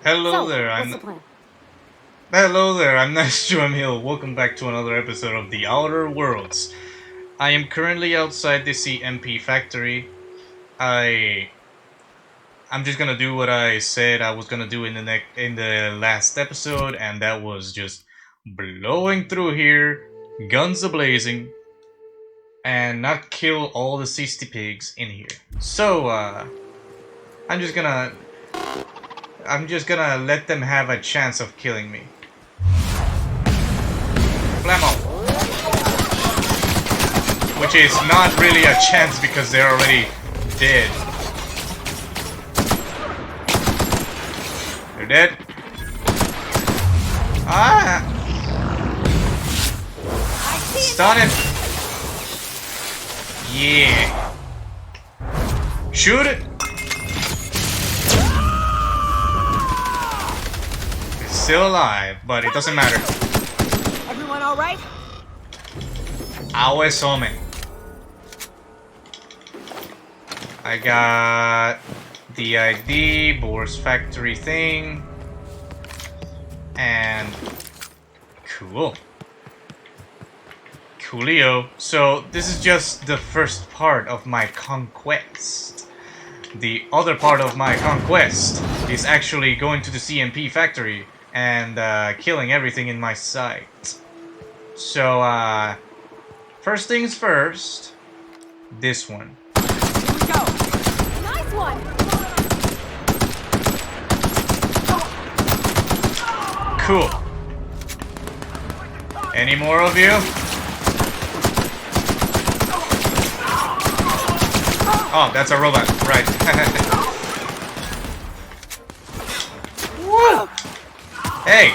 Hello So, there, what's the plan? I'm Nice Hill. Welcome back to another episode of The Outer Worlds. I am currently outside the CMP factory. I I'm just gonna do what I said I was gonna do in the last episode, and that was just blowing through here, guns a blazing, and not kill all the 60 pigs in here. So I'm just gonna let them have a chance of killing me. Blammo! Which is not really a chance because they're already dead. They're dead. Ah! Stun it! Yeah! Shoot it! It's still alive, but it doesn't matter. Everyone alright? Aue some. I got the ID, Boar's factory thing, and cool. Coolio. So this is just the first part of my conquest. The other part of my conquest is actually going to the CMP factory and killing everything in my sight. So first things first, this one. Here we go. Nice one. Cool. Any more of you? Oh, that's a robot, right. Woo! Hey!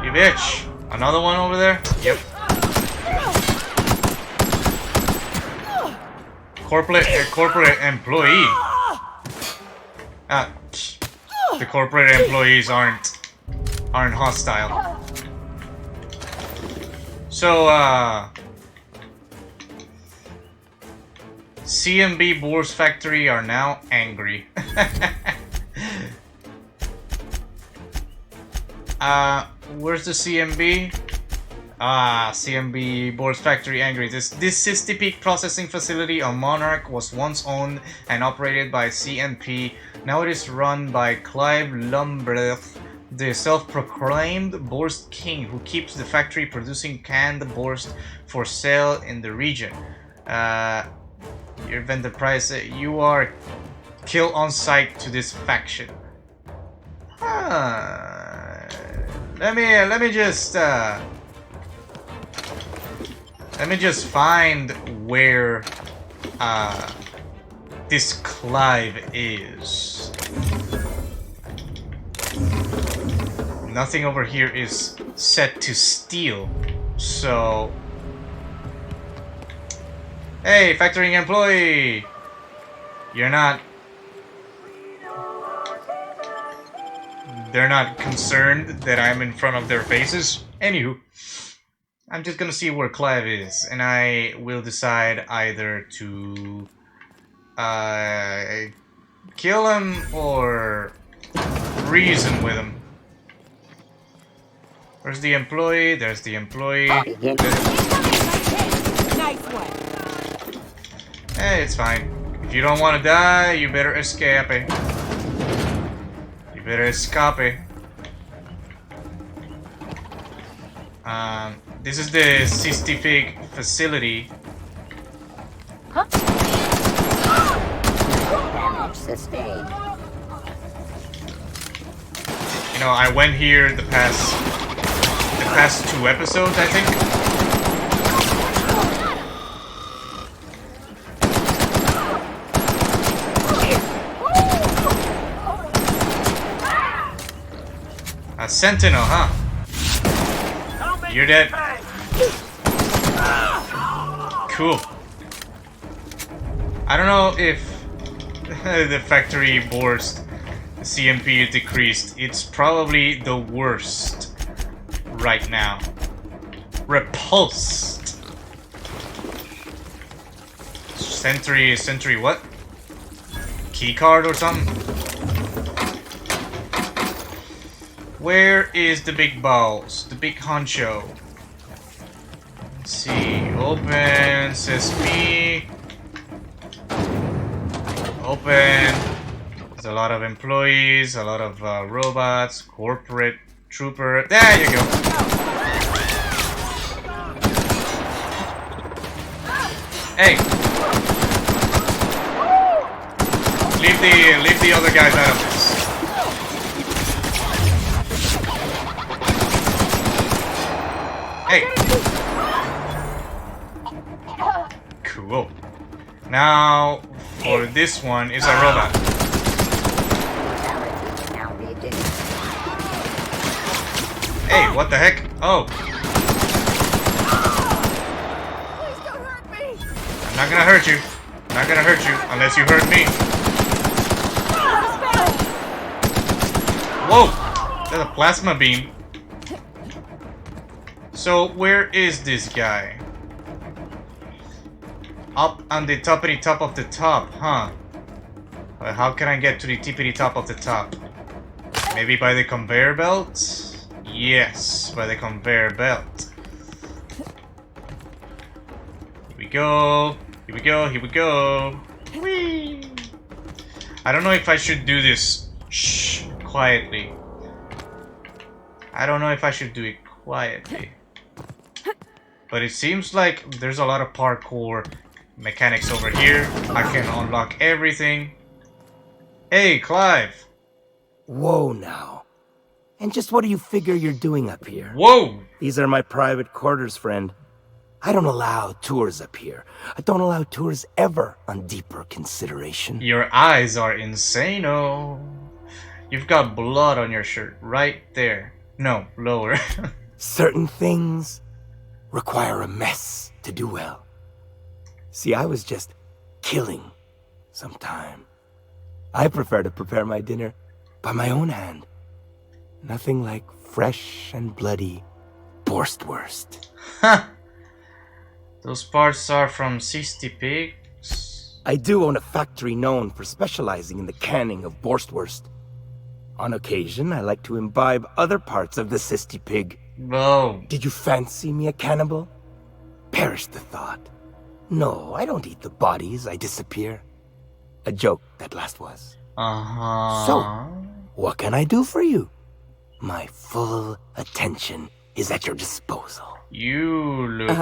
You bitch. Another one over there? Yep. Corporate employee. The corporate employees aren't hostile. So CMB Boar's factory are now angry. Where's the CMB? CMB Boar's factory angry. This 60 peak processing facility on Monarch was once owned and operated by CMP. Now it is run by Clive Lumbreth, the self-proclaimed Boar's king, who keeps the factory producing canned boars for sale in the region. Your vendor price, you are kill on sight to this faction. Let me just find where this Clive is. Nothing over here is set to steal, so. Hey, factoring employee! You're not. They're not concerned that I'm in front of their faces. Anywho, I'm just gonna see where Clive is, and I will decide either to kill him or reason with him. Where's the employee? There's the employee. Nice one. Hey, it's fine. If you don't want to die, you better escape. You better escape. This is the 60 pig facility. Huh? Damage sustained. You know, I went here the past 2 episodes, I think. A sentinel, huh? You're dead. Cool. I don't know if the factory boards CMP is decreased. It's probably the worst right now. Repulsed. Sentry what? Keycard or something? Where is the big balls? The big honcho? Let's see. Open. Sesame. Open. There's a lot of employees, a lot of robots, corporate trooper. There you go. Hey. Leave the other guys out of this. Hey. Cool. Now, for this one is a robot. Hey, what the heck? Oh. Please don't hurt me. I'm not gonna hurt you. I'm not gonna hurt you unless you hurt me. Whoa! That's a plasma beam. So, where is this guy? Up on the toppity top of the top, huh? But how can I get to the tippity top of the top? Maybe by the conveyor belt? Yes, by the conveyor belt. Here we go. Here we go. Here we go. Whee! I don't know if I should do this quietly. I don't know if I should do it quietly. But it seems like there's a lot of parkour mechanics over here. I can unlock everything. Hey, Clive. Whoa now. And just what do you figure you're doing up here? Whoa! These are my private quarters, friend. I don't allow tours up here. I don't allow tours ever on deeper consideration. Your eyes are insane-o. You've got blood on your shirt right there. No, lower. Certain things require a mess to do well. See, I was just killing some time. I prefer to prepare my dinner by my own hand. Nothing like fresh and bloody Borstwurst. Ha! Those parts are from 60 pigs. I do own a factory known for specializing in the canning of Borstwurst. On occasion, I like to imbibe other parts of the cysty pig. Whoa. Did you fancy me a cannibal? Perish the thought. No, I don't eat the bodies, I disappear. A joke, that last was. Uh-huh. So, what can I do for you? My full attention is at your disposal. You look...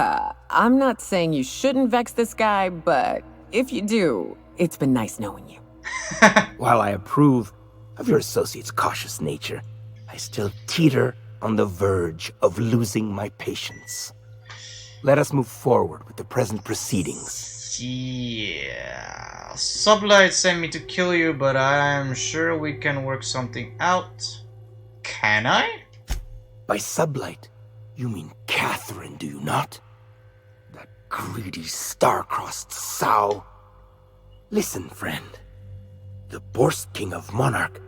I'm not saying you shouldn't vex this guy, but if you do, it's been nice knowing you. While I approve of your associate's cautious nature, I still teeter on the verge of losing my patience. Let us move forward with the present proceedings. Yeah. Sublight sent me to kill you, but I'm sure we can work something out. Can I? By sublight, you mean Catherine, do you not? That greedy, star-crossed sow. Listen, friend. The Borst King of Monarch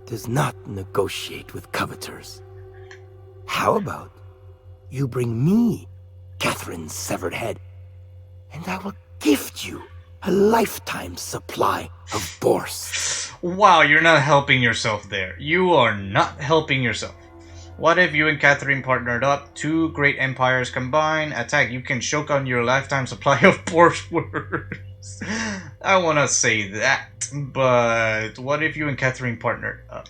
does not negotiate with coveters. How about you bring me Catherine's severed head, and I will gift you a lifetime supply of Borst. Wow, you're not helping yourself there. You are not helping yourself. What if you and Catherine partnered up? Two great empires combined. Attack. You can choke on your lifetime supply of Borstwurst. I wanna say that, but what if you and Catherine partnered up?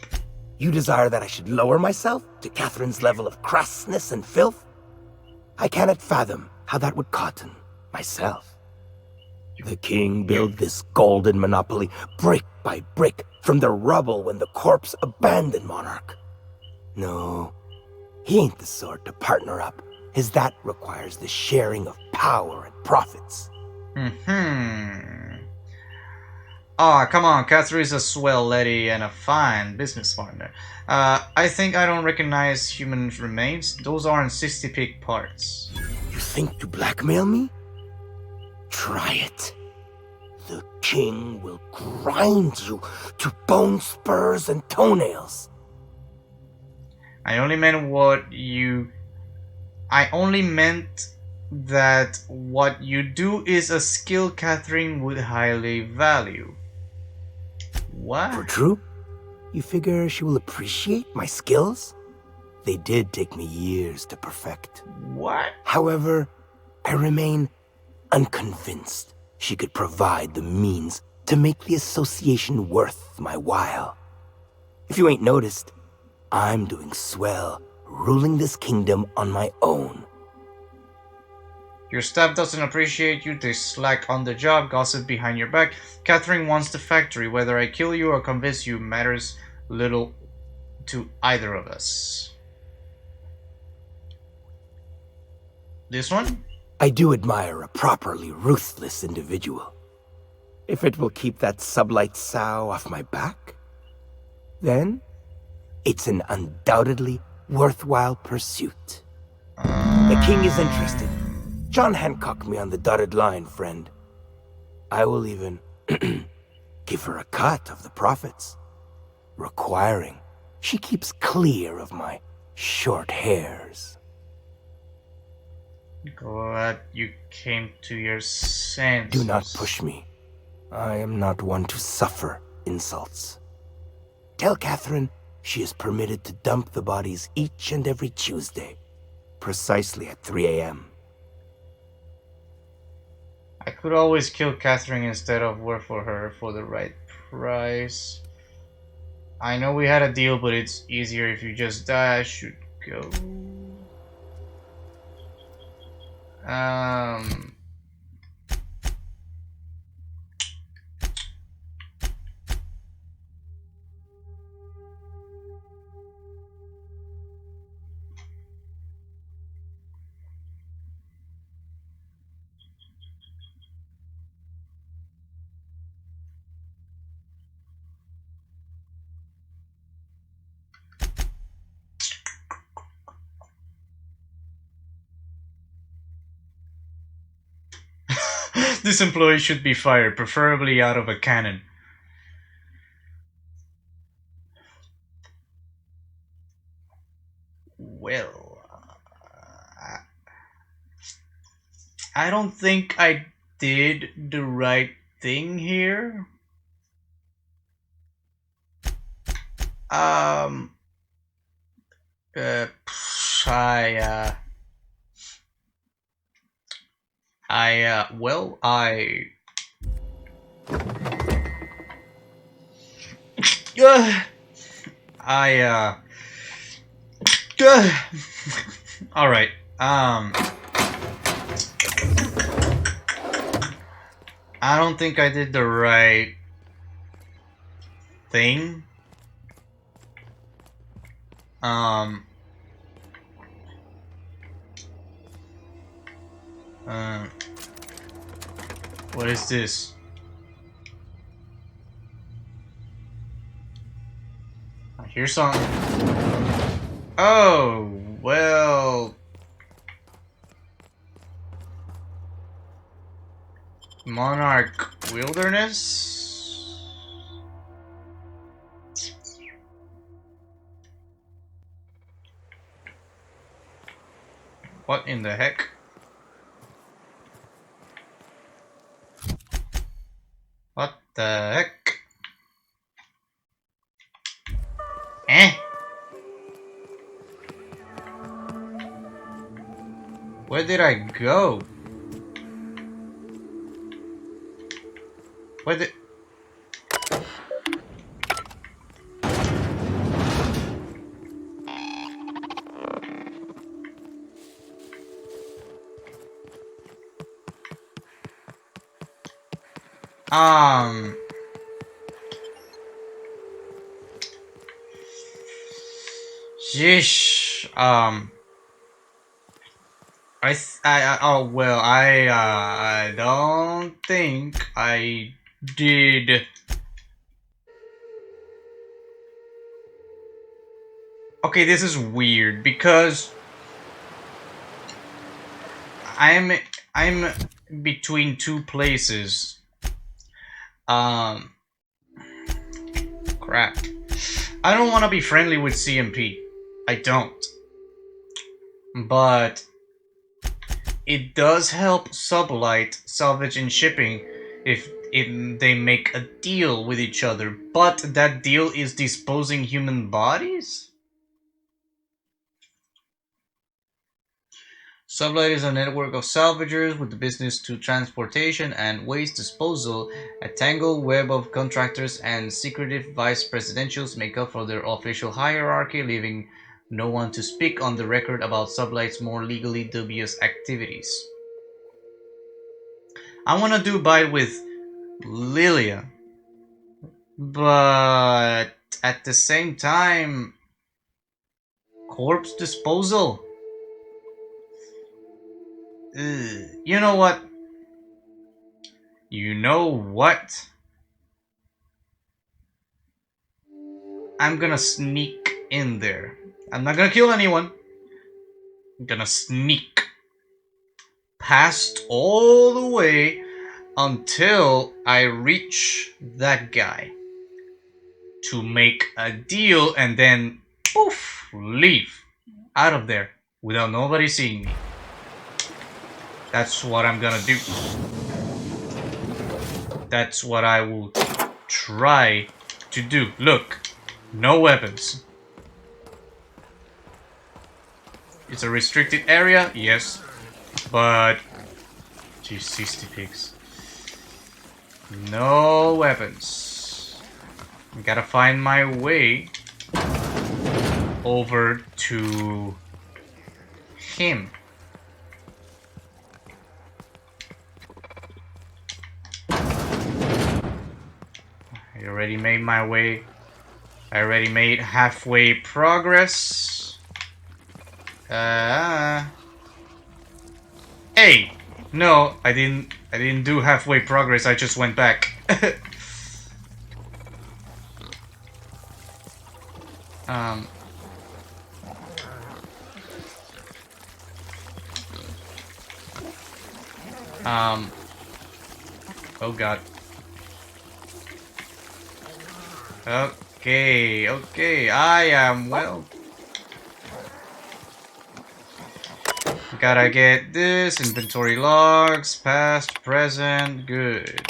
You desire that I should lower myself to Catherine's level of crassness and filth? I cannot fathom how that would cotton myself. The king built this golden monopoly brick by brick from the rubble when the corpse abandoned Monarch. No, he ain't the sort to partner up, as that requires the sharing of power and profits. Aw, come on, Catherine's a swell lady and a fine business partner. I think I don't recognize human remains. Those aren't 60 pig parts. You think to blackmail me? Try it. The king will grind you to bone spurs and toenails. I only meant that what you do is a skill Catherine would highly value. For What? true? You figure she will appreciate my skills? They did take me years to perfect. What? However, I remain unconvinced she could provide the means to make the association worth my while. If you ain't noticed, I'm doing swell, ruling this kingdom on my own. Your staff doesn't appreciate you, they slack on the job, gossip behind your back. Catherine wants the factory. Whether I kill you or convince you matters little to either of us. This one? I do admire a properly ruthless individual. If it will keep that sublight sow off my back, then it's an undoubtedly worthwhile pursuit. The king is interested. John Hancock me on the dotted line, friend. I will even give her a cut of the profits, requiring she keeps clear of my short hairs. Glad you came to your senses. Do not push me. I am not one to suffer insults. Tell Catherine she is permitted to dump the bodies each and every Tuesday, precisely at 3 a.m. I could always kill Catherine instead of work for her for the right price. I know we had a deal, but it's easier if you just die. I should go. This employee should be fired, preferably out of a cannon. Well, I don't think I did the right thing here. Um, uh, I, well, I, all right. I don't think I did the right thing. What is this? I hear something. Oh, well. Monarch Wilderness? What in the heck? What the heck? Eh? Where did I go? Where did... Yeesh. Oh well, I don't think I did. Okay, this is weird because I'm between two places. Crap. I don't want to be friendly with CMP. I don't. But it does help Sublight salvage and shipping if they make a deal with each other. But that deal is disposing human bodies? Sublight is a network of salvagers with the business to transportation and waste disposal. A tangled web of contractors and secretive vice presidentials make up for their official hierarchy, leaving no one to speak on the record about Sublight's more legally dubious activities. I want to do bite with Lilia, but at the same time, corpse disposal. Ugh. You know what? You know what? I'm gonna sneak in there. I'm not gonna kill anyone. I'm gonna sneak past all the way until I reach that guy to make a deal and then poof, leave out of there without nobody seeing me. That's what I'm gonna do. That's what I will try to do. Look, no weapons. It's a restricted area, yes, but geez, 60 pigs. No weapons. Gotta find my way over to him. I already made my way. I already made halfway progress. Hey! No, I didn't do halfway progress, I just went back. um oh god. Okay, I am well. Gotta get this, inventory logs, past, present, good.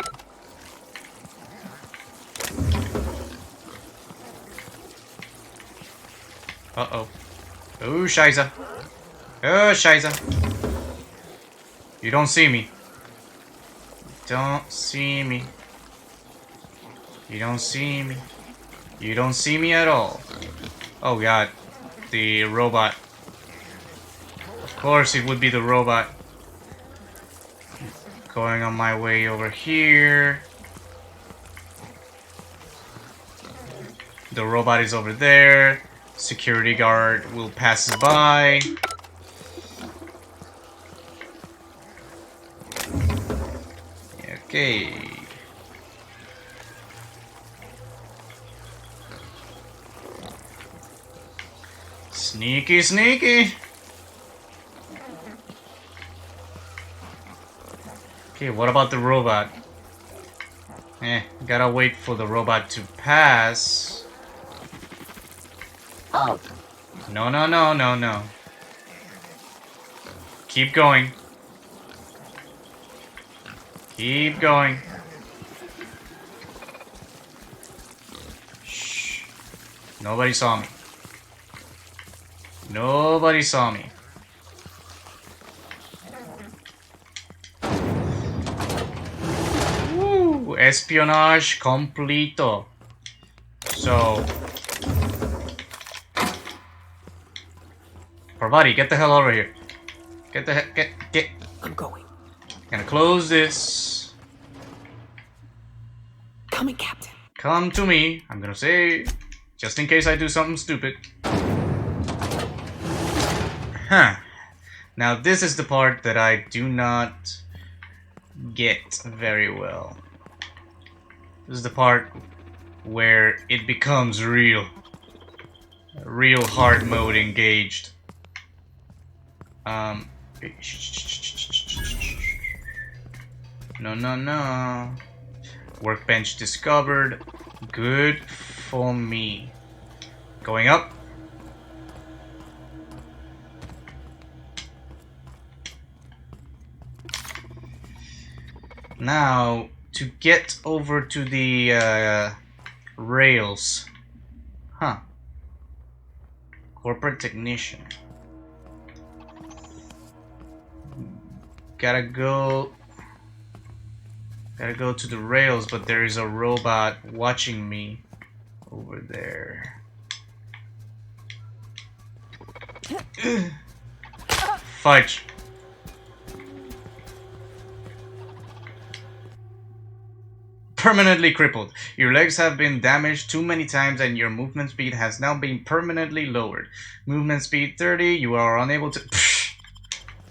Uh-oh. Oh, Shiza. Oh, Shiza. You don't see me. Don't see me. You don't see me. You don't see me at all. Oh god. The robot. Of course it would be the robot. Going on my way over here. The robot is over there. Security guard will pass by. Okay. Sneaky, sneaky. Okay, what about the robot? Gotta wait for the robot to pass. Oh, No, no, no, no, no. Keep going. Keep going. Shh. Nobody saw me. Nobody saw me. Woo! Espionage completo. So, Parvati, get the hell over here. Get the heck, get. I'm going. Gonna close this. Coming, Captain. Come to me. I'm gonna say, just in case I do something stupid. Huh. Now this is the part that I do not get very well. This is the part where it becomes real hard mode engaged. No, no, no. Workbench discovered. Good for me. Going up. Now, to get over to the rails. Huh. Corporate technician. Gotta go to the rails, but there is a robot watching me over there. Fight. Permanently crippled. Your legs have been damaged too many times and your movement speed has now been permanently lowered. Movement speed 30, you are unable to... Pfft,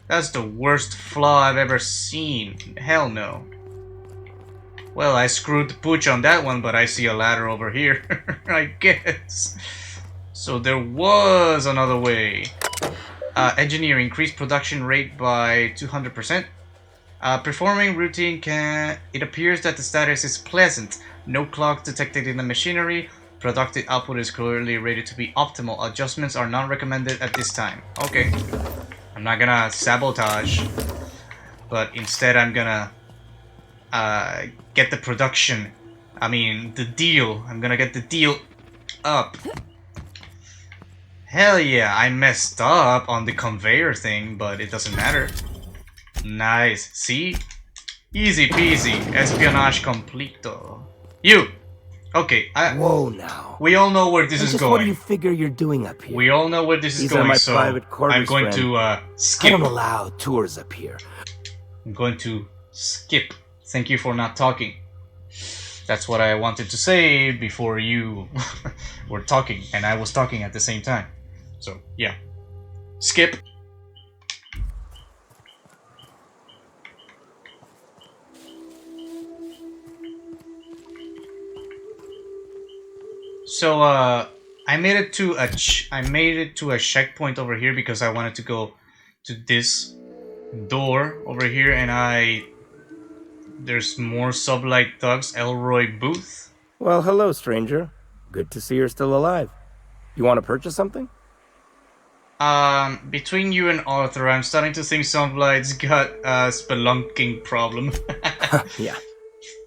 that's the worst flaw I've ever seen. Hell no. Well, I screwed the pooch on that one, but I see a ladder over here, I guess. So there was another way. Engineer, increase production rate by 200%. Performing routine can... It appears that the status is pleasant. No clock detected in the machinery. Productive output is clearly rated to be optimal. Adjustments are not recommended at this time. Okay. I'm not gonna sabotage. But instead I'm gonna... get the production... I mean, the deal. I'm gonna get the deal up. Hell yeah, I messed up on the conveyor thing, but it doesn't matter. Nice. See? Easy peasy. Espionage completo. You! Okay, Whoa now. we all know where this is Just going. what do you figure you're doing up here? We all know where this is These going, are my so private quarters, I'm going friend. to I skip. don't allow tours up here. I'm going to skip. Thank you for not talking. That's what I wanted to say before you were talking, and I was talking at the same time. So, yeah. Skip. So, I made it to a checkpoint over here because I wanted to go to this door over here, and there's more sublight thugs. Elroy Booth. Well, hello, stranger. Good to see you're still alive. You want to purchase something? Between you and Arthur, I'm starting to think Sublight's got a spelunking problem. Yeah.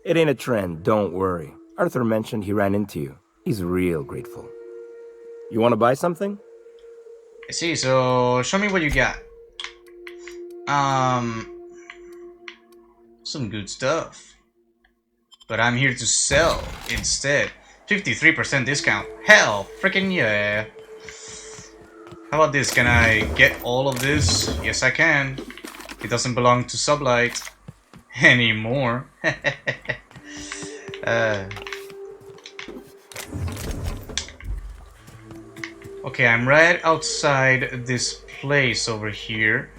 It ain't a trend, don't worry. Arthur mentioned he ran into you. He's real grateful. You want to buy something? I see, so show me what you got. Some good stuff. But I'm here to sell instead. 53% discount. Hell, freaking yeah. How about this? Can I get all of this? Yes, I can. It doesn't belong to Sublight anymore. Okay, I'm right outside this place over here.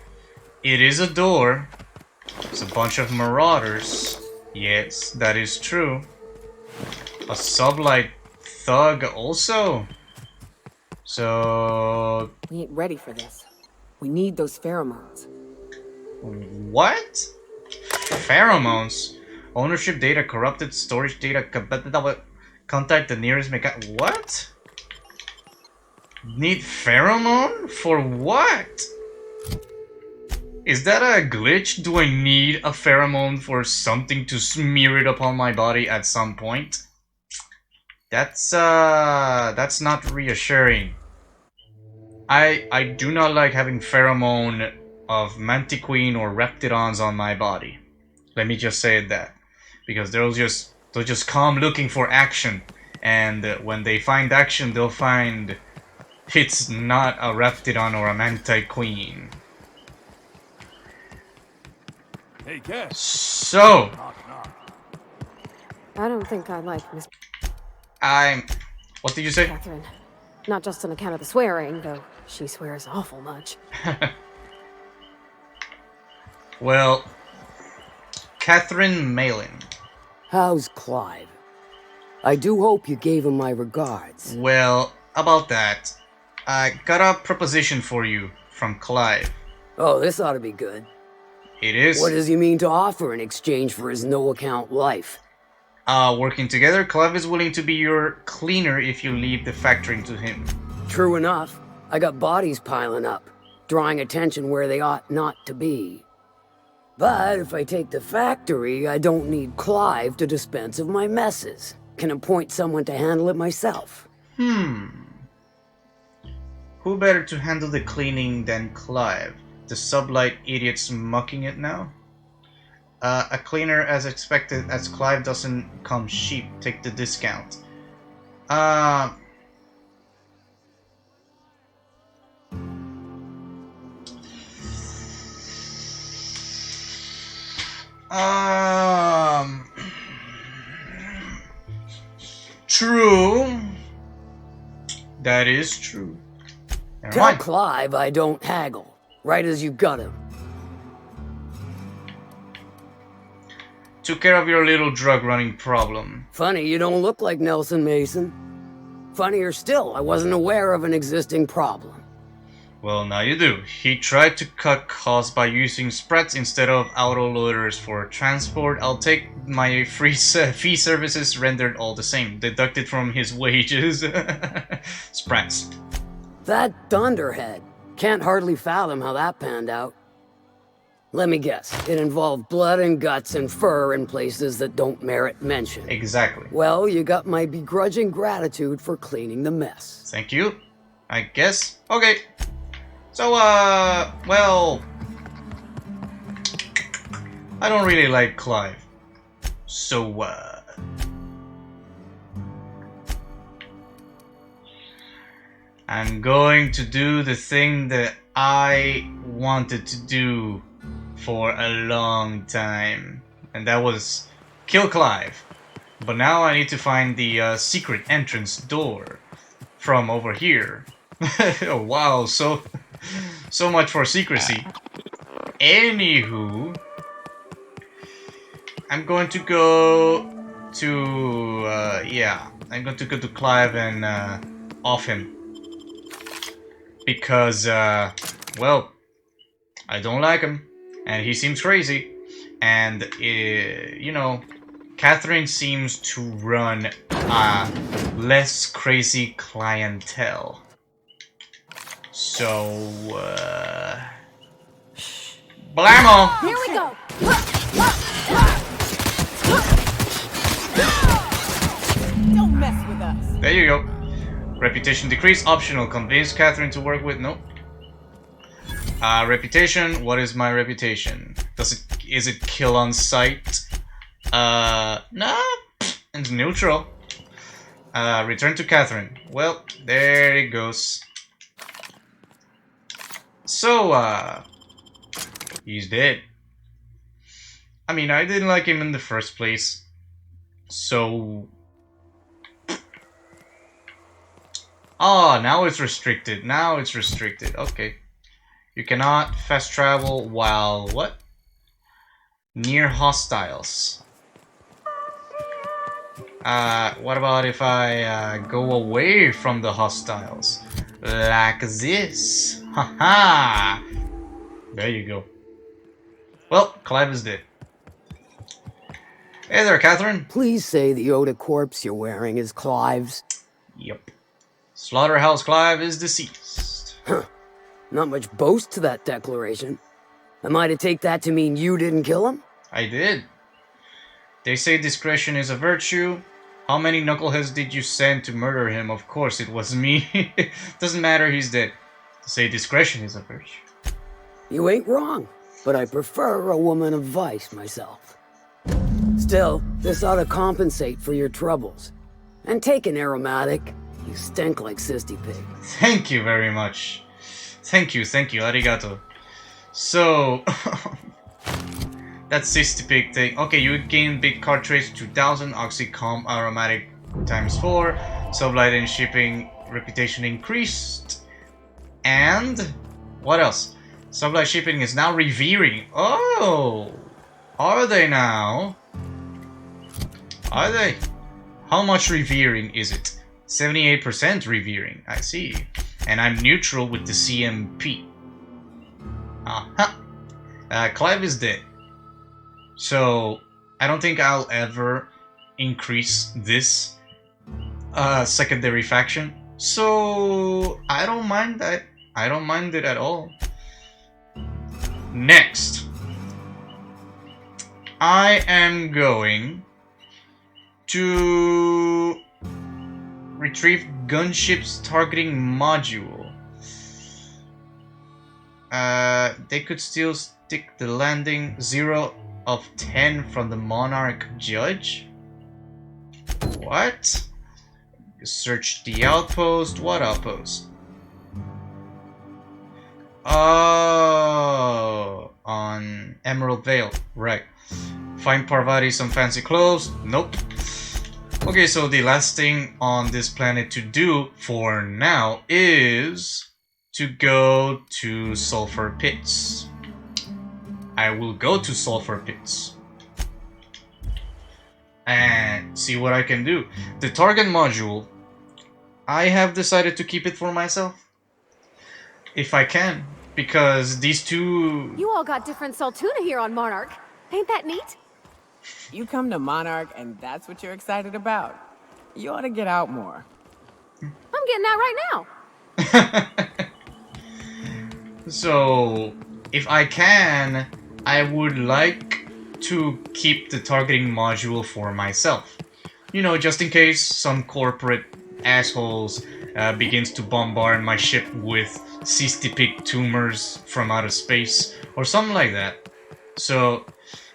It is a door. It's a bunch of marauders. Yes, that is true. A Sublight thug also. So... We ain't ready for this. We need those pheromones. What? Pheromones? Ownership data corrupted, storage data... Contact the nearest mechanic... What? Need pheromone? For what? Is that a glitch? Do I need a pheromone for something to smear it upon my body at some point? That's not reassuring. I do not like having pheromone of Mantiqueen or Reptidons on my body. Let me just say that. Because they'll just come looking for action. And when they find action, they'll find it's not a Reptidon or a Mantiqueen. Hey, Cat. So, I don't think I like Miss what did you say? Catherine. Not just on account of the swearing, though she swears awful much. Well, Catherine Malin. How's Clive? I do hope you gave him my regards. Well, about that, I got a proposition for you from Clive. Oh, this ought to be good. It is. What does he mean to offer in exchange for his no-account life? Working together, Clive is willing to be your cleaner if you leave the factory to him. True enough. I got bodies piling up, drawing attention where they ought not to be. But if I take the factory, I don't need Clive to dispense of my messes. Can appoint someone to handle it myself. Who better to handle the cleaning than Clive? the sublight idiots mucking it now. A cleaner as expected, as Clive doesn't come cheap. Take the discount. Um, true. That is true. Never Tell mind. Clive I don't haggle, right as you got him. Took care of your little drug running problem. Funny you don't look like Nelson Mason. Funnier still, I wasn't aware of an existing problem. Well, now you do. He tried to cut costs by using spreads instead of autoloaders for transport. I'll take my fee services rendered all the same, deducted from his wages. Spreads. That Thunderhead. Can't hardly fathom how that panned out. Let me guess, it involved blood and guts and fur in places that don't merit mention. Exactly. Well, you got my begrudging gratitude for cleaning the mess. Thank you. I guess. Okay. So, well, I don't really like Clive. So, I'm going to do the thing that I wanted to do for a long time. And that was kill Clive. But now I need to find the secret entrance door from over here. Oh, wow, so much for secrecy. Anywho, I'm going to go to I'm going to go to Clive and off him because well, I don't like him and he seems crazy, and you know, Catherine seems to run a less crazy clientele. So, blammo! Here we go! Don't mess with us. There you go. Reputation decrease, optional. Convince Catherine to work with, nope. Reputation, what is my reputation? Is it kill on sight? No, it's neutral. Return to Catherine. Well, there it goes. So, he's dead. I mean, I didn't like him in the first place. So... Oh, now it's restricted. Now it's restricted. Okay. You cannot fast travel while... what? Near hostiles. What about if I go away from the hostiles? Like this. Haha! There you go. Well, Clive is dead. Hey there, Catherine. Please say the Yoda corpse you're wearing is Clive's. Yep. Slaughterhouse Clive is deceased. Not much boast to that declaration. Am I to take that to mean you didn't kill him? I did. They say discretion is a virtue. How many knuckleheads did you send to murder him? Of course it was me. Doesn't matter, he's dead. They say discretion is a virtue. You ain't wrong, but I prefer a woman of vice myself. Still, this ought to compensate for your troubles. And take an aromatic. You stink like Sisty Pig. Thank you very much. Thank you, arigato. So, that Sisty Pig thing. Okay, you gain big cartridge 2000, oxycom aromatic times 4, sublight and shipping reputation increased. And what else? Sublight shipping is now revering. Oh, are they now? Are they? How much revering is it? 78% revering, I see. And I'm neutral with the CMP. Clive is dead. So, I don't think I'll ever increase this secondary faction. So, I don't mind that. I don't mind it at all. Next. I am going to retrieve gunship's targeting module. They could still stick the landing. 0 of 10 from the Monarch judge? What? Search the outpost. What outpost? Oh, on Emerald Vale. Right. Find Parvati some fancy clothes. Nope. Okay, so the last thing on this planet to do for now is to go to Sulfur Pits. I will go to Sulfur Pits and see what I can do. The target module, I have decided to keep it for myself. If I can, because these two... You all got different Saltuna here on Monarch. Ain't that neat? You come to Monarch and that's what you're excited about. You ought to get out more. I'm getting out right now. So, if I can, I would like to keep the targeting module for myself. You know, just in case some corporate assholes begins to bombard my ship with cystipic tumors from outer space, or something like that. So,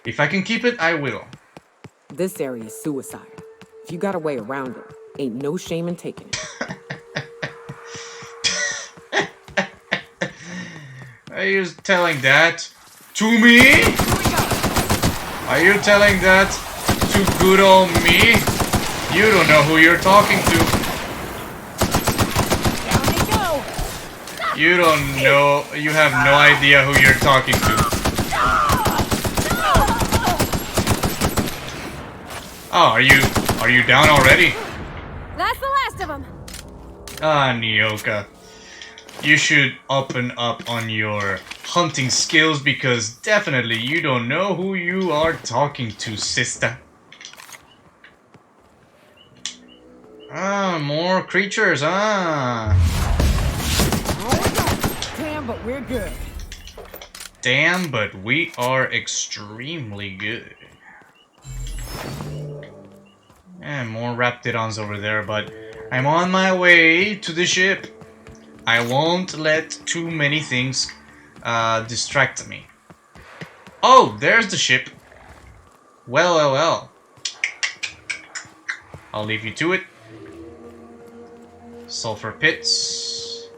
if I can keep it, I will. This area is suicide. If you got a way around it, ain't no shame in taking it. Are you telling that to me? Are you telling that to good old me? You don't know who you're talking to. Down they go! You don't know, you have no idea who you're talking to. Oh, are you down already? That's the last of them. Ah, Nyoka. You should open up on your hunting skills because definitely you don't know who you are talking to, sister. Ah, more creatures, ah. Damn, but we're good. Damn, but we are extremely good. And more Raptidons over there, but I'm on my way to the ship. I won't let too many things distract me. Oh, there's the ship. Well, well, well. I'll leave you to it. Sulfur Pits.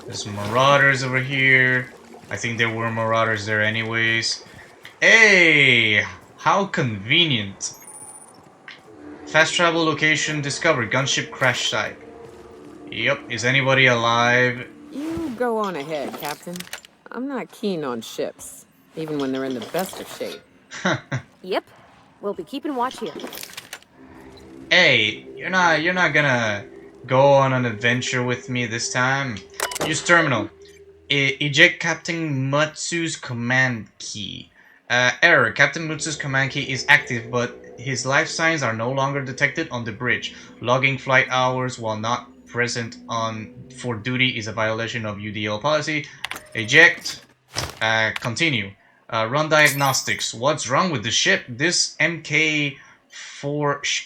There's marauders over here. I think there were marauders there anyways. Hey! How convenient. Fast travel location discovered. Gunship crash site. Yep, is anybody alive? You go on ahead, Captain. I'm not keen on ships, even when they're in the best of shape. Yep. We'll be keeping watch here. Hey, you're not gonna go on an adventure with me this time. Use terminal. Eject Captain Mutsu's command key. Error. Captain Mutsu's command key is active, but his life signs are no longer detected on the bridge. Logging flight hours while not present for duty is a violation of UDL policy. Eject. Continue. Run diagnostics. What's wrong with the ship? This MK4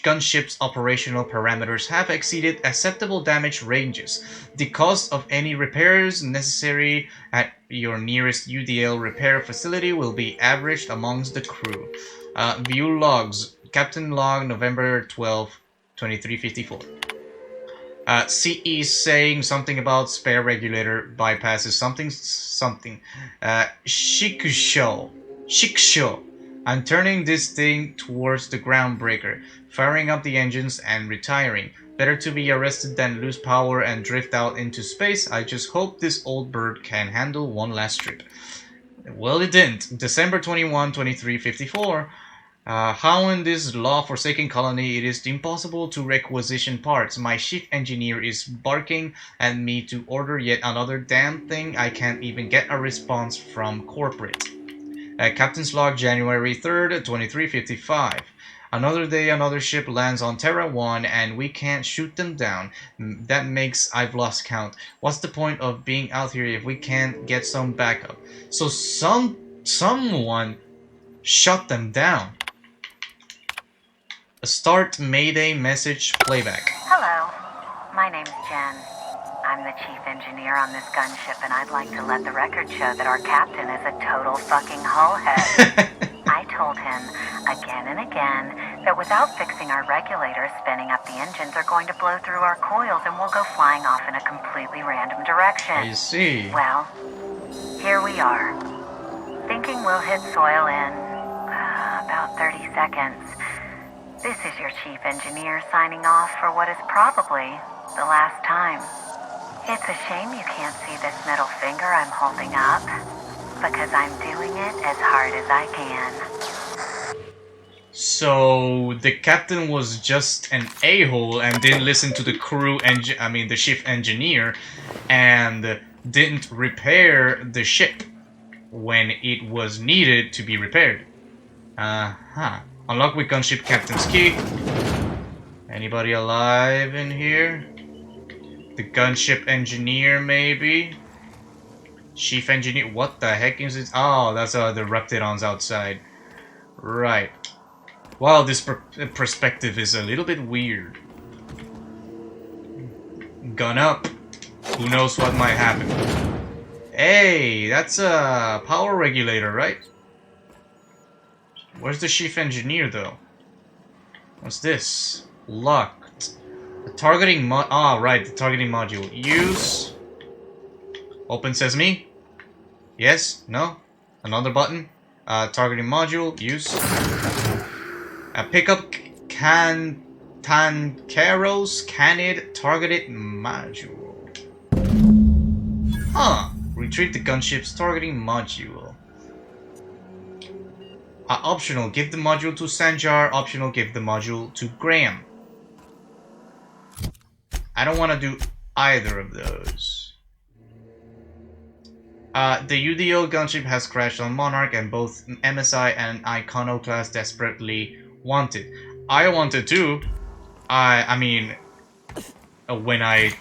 gunship's operational parameters have exceeded acceptable damage ranges. The cost of any repairs necessary at your nearest UDL repair facility will be averaged amongst the crew. View logs. Captain log November 12, 2354. CE saying something about spare regulator bypasses something. Shikusho. I'm turning this thing towards the groundbreaker, firing up the engines and retiring. Better to be arrested than lose power and drift out into space. I just hope this old bird can handle one last trip. Well, it didn't. December 21, 2354. How in this law-forsaken colony it is impossible to requisition parts. My chief engineer is barking at me to order yet another damn thing. I can't even get a response from corporate. Captain's log, January 3rd, 2355. Another day, another ship lands on Terra 1 and we can't shoot them down. That makes I've lost count. What's the point of being out here if we can't get some backup? So someone shut them down. A start Mayday message playback. Hello, my name's Jen. I'm the chief engineer on this gunship, and I'd like to let the record show that our captain is a total fucking hullhead. I told him again and again that without fixing our regulators, spinning up the engines are going to blow through our coils and we'll go flying off in a completely random direction. I see. Well, here we are. Thinking we'll hit soil in about 30 seconds. This is your chief engineer signing off for what is probably the last time. It's a shame you can't see this middle finger I'm holding up, because I'm doing it as hard as I can. So the captain was just an a-hole and didn't listen to the crew the ship engineer, and didn't repair the ship when it was needed to be repaired. Unlock with gunship captain's key. Anybody alive in here? The gunship engineer, maybe? Chief engineer. What the heck is it? Oh, that's the Reptidons outside. Right. Wow, this perspective is a little bit weird. Gun up. Who knows what might happen? Hey, that's a power regulator, right? Where's the chief engineer, though? What's this? Locked. The targeting right, the targeting module. Use. Open sesame. Yes? No? Another button. Targeting module. Use. Pick up Tancaro's Canid targeted module. Retrieve the gunship's targeting module. Optional, give the module to Sanjar. Optional, give the module to Graham. I don't want to do either of those. The UDO gunship has crashed on Monarch, and both MSI and Iconoclasts desperately want it. I want it too. I mean, when I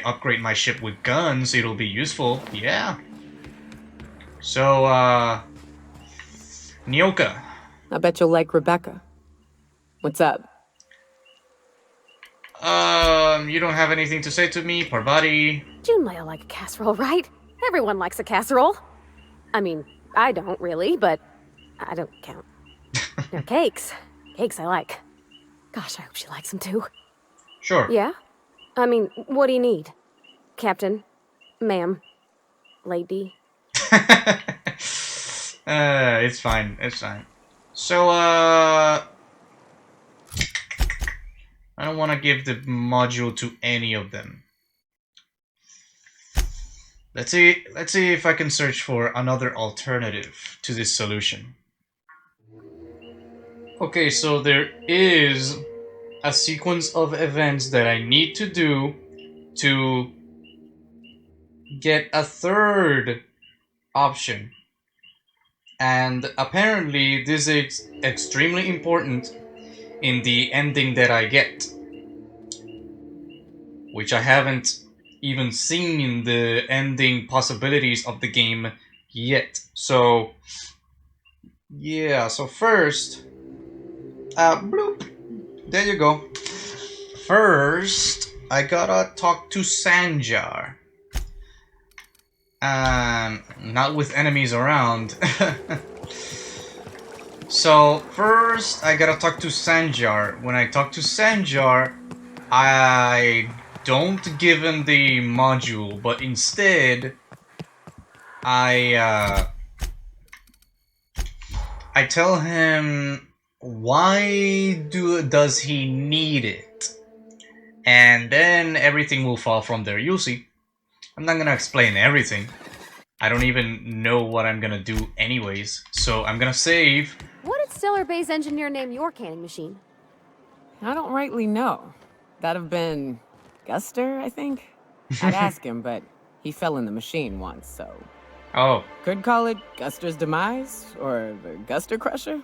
upgrade my ship with guns, it'll be useful. Yeah. So, Nyoka. I bet you'll like Rebecca. What's up? You don't have anything to say to me, Parvati? Junlei like a casserole, right? Everyone likes a casserole. I mean, I don't really, but I don't count. They're cakes. Cakes I like. Gosh, I hope she likes them too. Sure. Yeah? I mean, what do you need? Captain? Ma'am? Lady? It's fine. It's fine. So, I don't want to give the module to any of them. Let's see if I can search for another alternative to this solution. Okay, so there is a sequence of events that I need to do to get a third option. And apparently this is extremely important in the ending that I get, which I haven't even seen the ending possibilities of the game yet. So yeah, so first, bloop, there you go. First, I gotta talk to Sanjar. Not with enemies around. So first, I gotta talk to Sanjar. When I talk to Sanjar, I don't give him the module, but instead, I tell him why does he need it, and then everything will fall from there. You'll see. I'm not gonna explain everything. I don't even know what I'm gonna do anyways, so I'm gonna save. What did Stellar Bay's engineer name your canning machine? I don't rightly know. That'd have been Guster, I think? I'd ask him, but he fell in the machine once, so... Oh. Could call it Guster's Demise, or the Guster Crusher?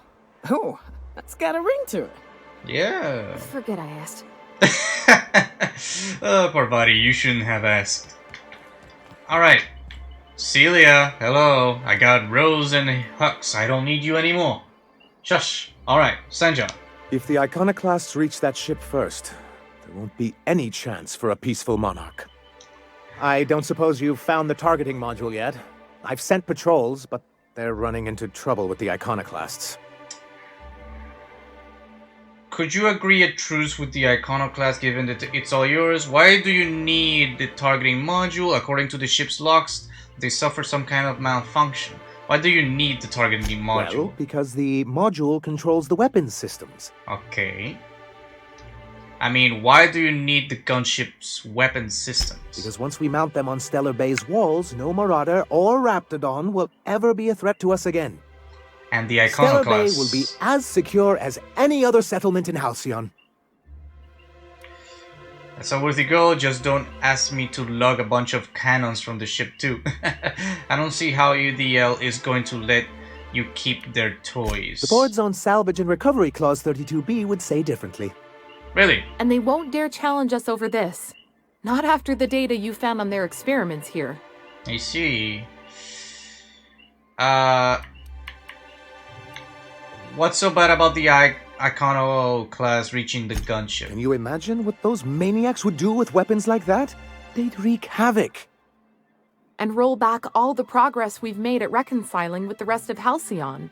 Ooh, that's got a ring to it. Yeah. Forget I asked. Parvati, you shouldn't have asked. Alright. Celia, hello. I got Rose and Hux. I don't need you anymore. Shush. Alright, Sanjar. If the Iconoclasts reach that ship first, There won't be any chance for a peaceful Monarch. I don't suppose you've found the targeting module yet. I've sent patrols, but they're running into trouble with the Iconoclasts. Could you agree a truce with the Iconoclast given that it's all yours? Why do you need the targeting module? According to the ship's logs, they suffer some kind of malfunction. Why do you need the targeting module? Well, because the module controls the weapons systems. Okay. I mean, why do you need the gunship's weapon systems? Because once we mount them on Stellar Bay's walls, no Marauder or Raptidon will ever be a threat to us again. And the Stellar Bay Iconoclasts will be as secure as any other settlement in Halcyon. That's a worthy goal, just don't ask me to lug a bunch of cannons from the ship too. I don't see how UDL is going to let you keep their toys. The board's own Salvage and Recovery Clause 32B would say differently. Really? And they won't dare challenge us over this. Not after the data you found on their experiments here. I see. What's so bad about the Iconoclast reaching the gunship? Can you imagine what those maniacs would do with weapons like that? They'd wreak havoc. And roll back all the progress we've made at reconciling with the rest of Halcyon.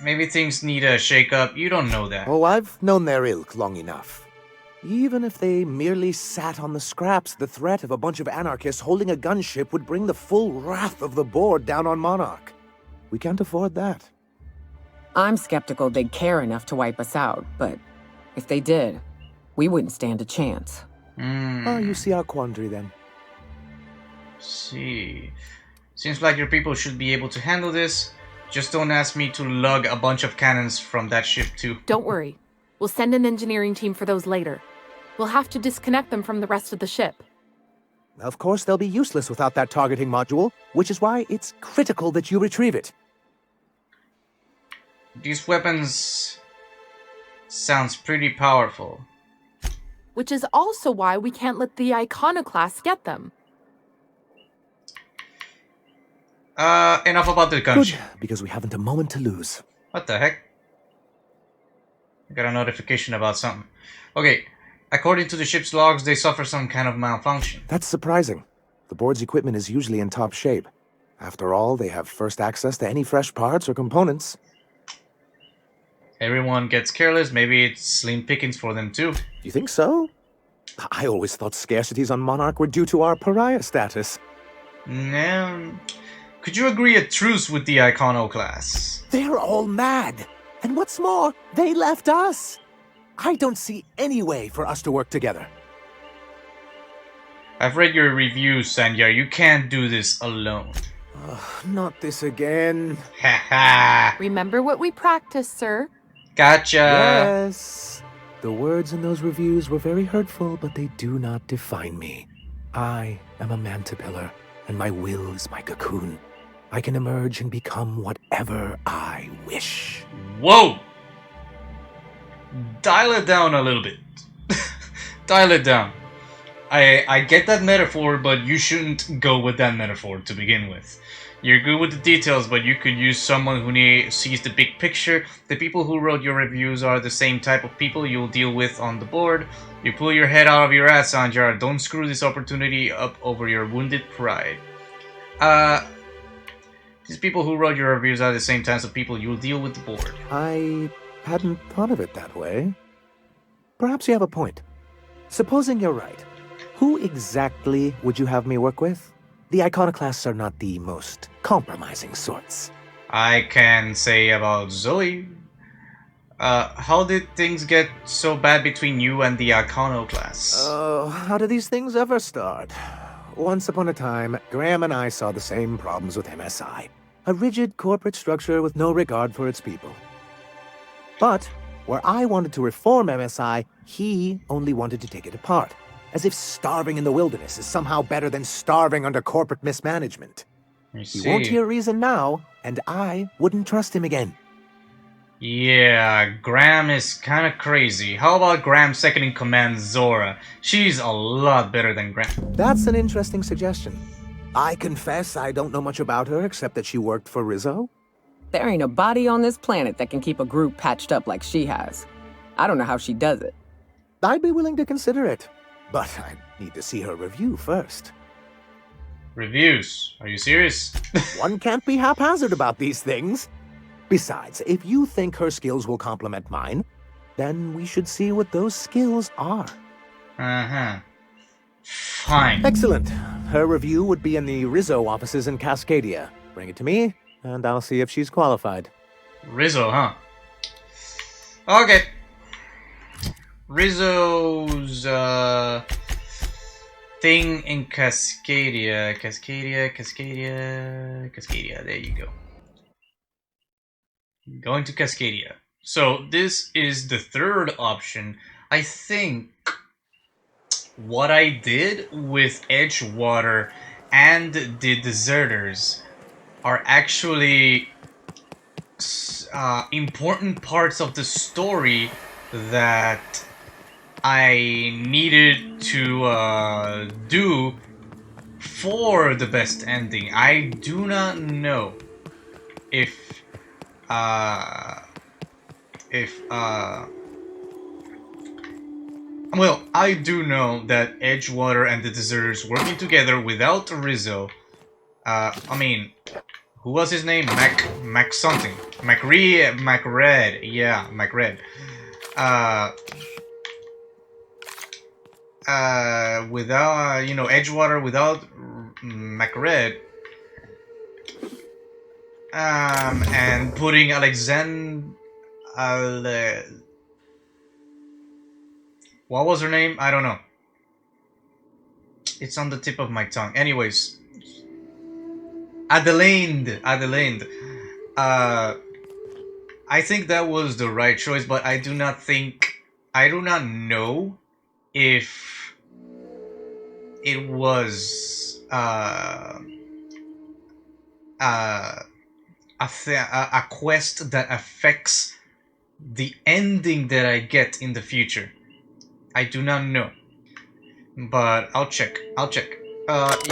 Maybe things need a shake-up. You don't know that. Oh, I've known their ilk long enough. Even if they merely sat on the scraps, the threat of a bunch of anarchists holding a gunship would bring the full wrath of the board down on Monarch. We can't afford that. I'm skeptical they'd care enough to wipe us out, but if they did, we wouldn't stand a chance. Oh, you see our quandary then. See. Seems like your people should be able to handle this. Just don't ask me to lug a bunch of cannons from that ship too. Don't worry. We'll send an engineering team for those later. We'll have to disconnect them from the rest of the ship. Of course, they'll be useless without that targeting module, which is why it's critical that you retrieve it. These weapons sounds pretty powerful. Which is also why we can't let the Iconoclasts get them. Enough about the gunship. Good, because we haven't a moment to lose. What the heck? I got a notification about something. Okay, according to the ship's logs, they suffer some kind of malfunction. That's surprising. The board's equipment is usually in top shape. After all, they have first access to any fresh parts or components. Everyone gets careless, maybe it's slim pickings for them too. You think so? I always thought scarcities on Monarch were due to our pariah status. No. Could you agree a truce with the Iconoclasts? They're all mad. And what's more, they left us. I don't see any way for us to work together. I've read your reviews, Sanya. You can't do this alone. Not this again. Haha. Remember what we practiced, sir. Gotcha. Yes. The words in those reviews were very hurtful, but they do not define me. I am a mantipillar, and my will is my cocoon. I can emerge and become whatever I wish. Whoa! Dial it down a little bit. Dial it down. I get that metaphor, but you shouldn't go with that metaphor to begin with. You're good with the details, but you could use someone who sees the big picture. The people who wrote your reviews are the same type of people you'll deal with on the board. You pull your head out of your ass, Sanjar. Don't screw this opportunity up over your wounded pride. These people who wrote your reviews are the same types of people you'll deal with the board. I hadn't thought of it that way. Perhaps you have a point. Supposing you're right, who exactly would you have me work with? The Iconoclasts are not the most compromising sorts. I can say about Zoe. How did things get so bad between you and the Iconoclasts? Oh, how do these things ever start? Once upon a time, Graham and I saw the same problems with MSI. A rigid corporate structure with no regard for its people. But, where I wanted to reform MSI, he only wanted to take it apart. As if starving in the wilderness is somehow better than starving under corporate mismanagement. He won't hear reason now, and I wouldn't trust him again. Yeah, Graham is kinda crazy. How about Graham's second in command, Zora? She's a lot better than Graham. That's an interesting suggestion. I confess I don't know much about her except that she worked for Rizzo. There ain't a body on this planet that can keep a group patched up like she has. I don't know how she does it. I'd be willing to consider it, but I need to see her review first. Reviews? Are you serious? One can't be haphazard about these things. Besides, if you think her skills will complement mine, then we should see what those skills are. Uh-huh. Fine. Excellent. Her review would be in the Rizzo offices in Cascadia. Bring it to me, and I'll see if she's qualified. Rizzo, huh? Okay. Rizzo's, thing in Cascadia. Cascadia. There you go. Going to Cascadia. So this is the third option. I think what I did with Edgewater and the Deserters are actually important parts of the story that I needed to do for the best ending. I do not know if well, I do know that Edgewater and the Deserters working together without Rizzo. I mean, who was his name? Mac something. Macred. Yeah, Macred. Without, you know, Edgewater without Macred. And putting what was her name? I don't know. It's on the tip of my tongue. Anyways, Adelaide. I think that was the right choice, but I do not know if it was a quest that affects the ending that I get in the future. I do not know, but I'll check.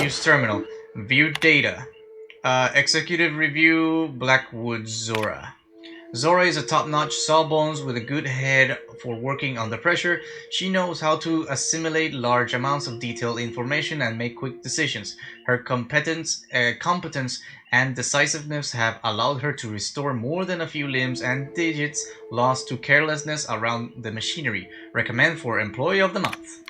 Use terminal. View data. Executive review. Blackwood Zora. Zora is a top-notch sawbones with a good head for working under pressure. She knows how to assimilate large amounts of detailed information and make quick decisions. Her competence and decisiveness have allowed her to restore more than a few limbs and digits lost to carelessness around the machinery. Recommend for Employee of the Month.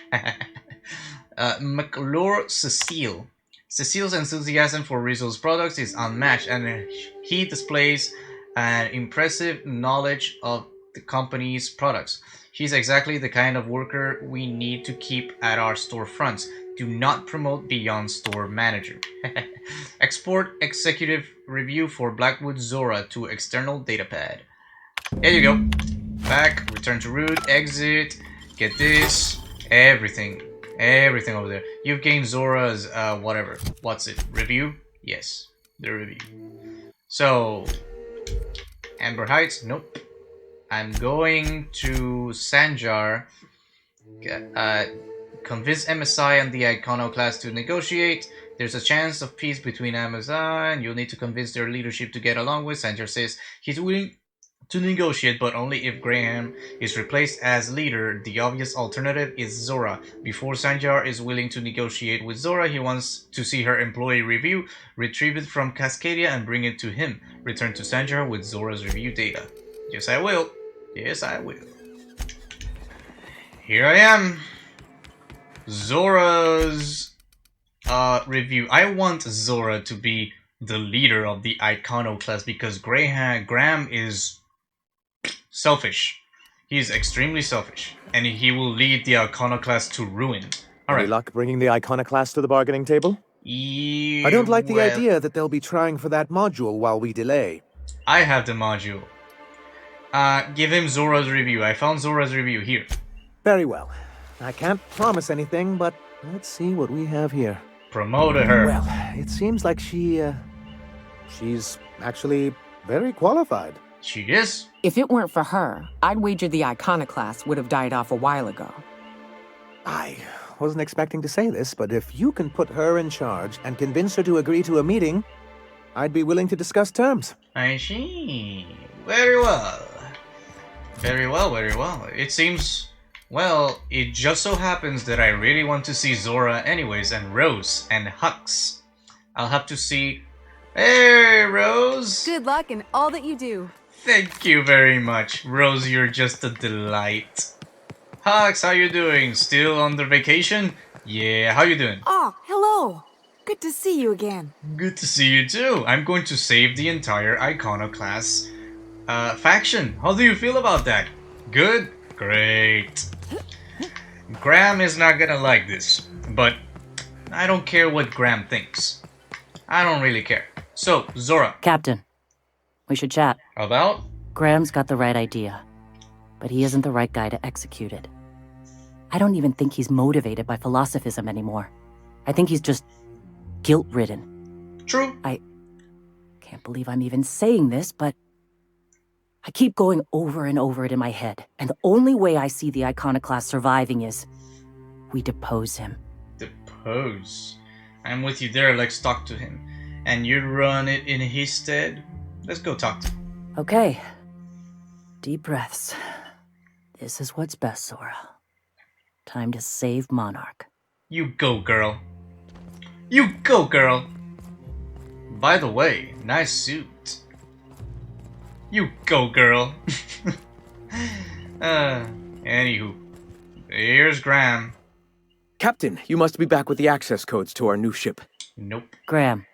McClure Cecile. Cecile's enthusiasm for Rizzo's products is unmatched, and he displays an impressive knowledge of the company's products. She's exactly the kind of worker we need to keep at our storefronts. Do not promote beyond store manager. Export executive review for Blackwood Zora to external datapad. There you go. Back, return to root, exit, get this, everything over there. You've gained Zora's, whatever. What's it? Review? Yes, the review. So, Amber Heights? Nope. I'm going to Sanjar. Convince MSI and the Iconoclasts to negotiate. There's a chance of peace between MSI, and you'll need to convince their leadership to get along with. Sanjar says he's willing to negotiate, but only if Graham is replaced as leader. The obvious alternative is Zora. Before Sanjar is willing to negotiate with Zora, he wants to see her employee review, retrieve it from Cascadia, and bring it to him. Return to Sanjar with Zora's review data. Yes, I will. Yes, I will. Here I am. Zora's review. I want Zora to be the leader of the Iconoclast because Graham is selfish. He is extremely selfish, and he will lead the Iconoclast to ruin. All Any right. luck bringing the Iconoclast to the bargaining table? Yeah, I don't like the well, idea that they'll be trying for that module while we delay. I have the module. Give him Zora's review. I found Zora's review here. Very well. I can't promise anything, but let's see what we have here. Promote her. Well, it seems like she's actually very qualified. She is. If it weren't for her, I'd wager the Iconoclast would have died off a while ago. I wasn't expecting to say this, but if you can put her in charge and convince her to agree to a meeting, I'd be willing to discuss terms. I see. Very well. Very well, very well. It seems... Well, it just so happens that I really want to see Zora anyways, and Rose, and Hux. I'll have to see... Hey, Rose! Good luck in all that you do. Thank you very much. Rose, you're just a delight. Hux, how you doing? Still on the vacation? Yeah, how you doing? Oh, hello. Good to see you again. Good to see you too. I'm going to save the entire Iconoclasts faction. How do you feel about that? Good? Great. Graham is not gonna like this, but I don't care what Graham thinks. I don't really care. So, Zora. Captain, we should chat. About? Graham's got the right idea, but he isn't the right guy to execute it. I don't even think he's motivated by philosophism anymore. I think he's just guilt-ridden. True. I can't believe I'm even saying this, but I keep going over and over it in my head, and the only way I see the Iconoclast surviving is we depose him. Depose? I'm with you there, let's talk to him. And you run it in his stead? Let's go talk to him. Okay. Deep breaths. This is what's best, Zora. Time to save Monarch. You go, girl. You go, girl! By the way, nice suit. You go, girl. Anywho. Here's Graham. Captain, you must be back with the access codes to our new ship. Nope. Graham,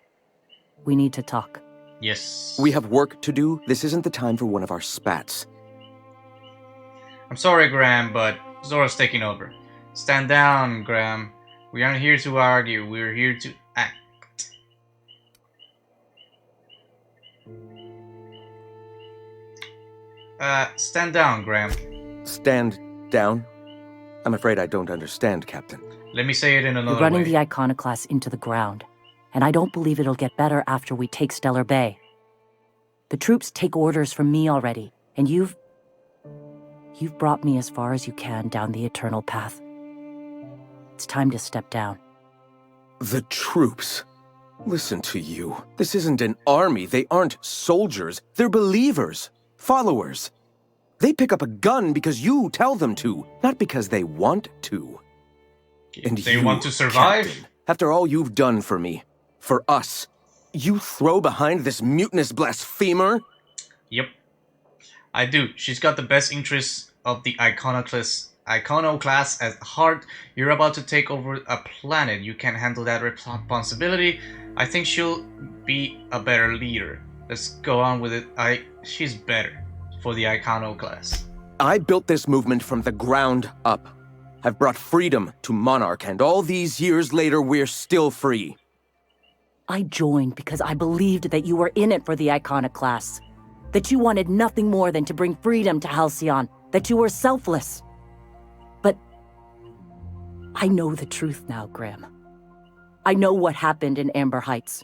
we need to talk. Yes. We have work to do. This isn't the time for one of our spats. I'm sorry, Graham, but Zora's taking over. Stand down, Graham. We aren't here to argue, we're here to act. Stand down, Graham. Stand down? I'm afraid I don't understand, Captain. Let me say it in another You're running way. the Iconoclasts into the ground, and I don't believe it'll get better after we take Stellar Bay. The troops take orders from me already, and you've brought me as far as you can down the eternal path. It's time to step down. The troops? Listen to you. This isn't an army. They aren't soldiers. They're believers. Followers. They pick up a gun because you tell them to, not because they want to. And they you, want to survive? Captain, after all you've done for me, for us, you throw behind this mutinous blasphemer? Yep. I do. She's got the best interests of the Iconoclasts at heart. You're about to take over a planet. You can't handle that responsibility. I think she'll be a better leader. Let's go on with it. She's better for the Iconoclasts. I built this movement from the ground up. I've brought freedom to Monarch, and all these years later, we're still free. I joined because I believed that you were in it for the Iconoclasts. That you wanted nothing more than to bring freedom to Halcyon. That you were selfless. But I know the truth now, Graham. I know what happened in Amber Heights.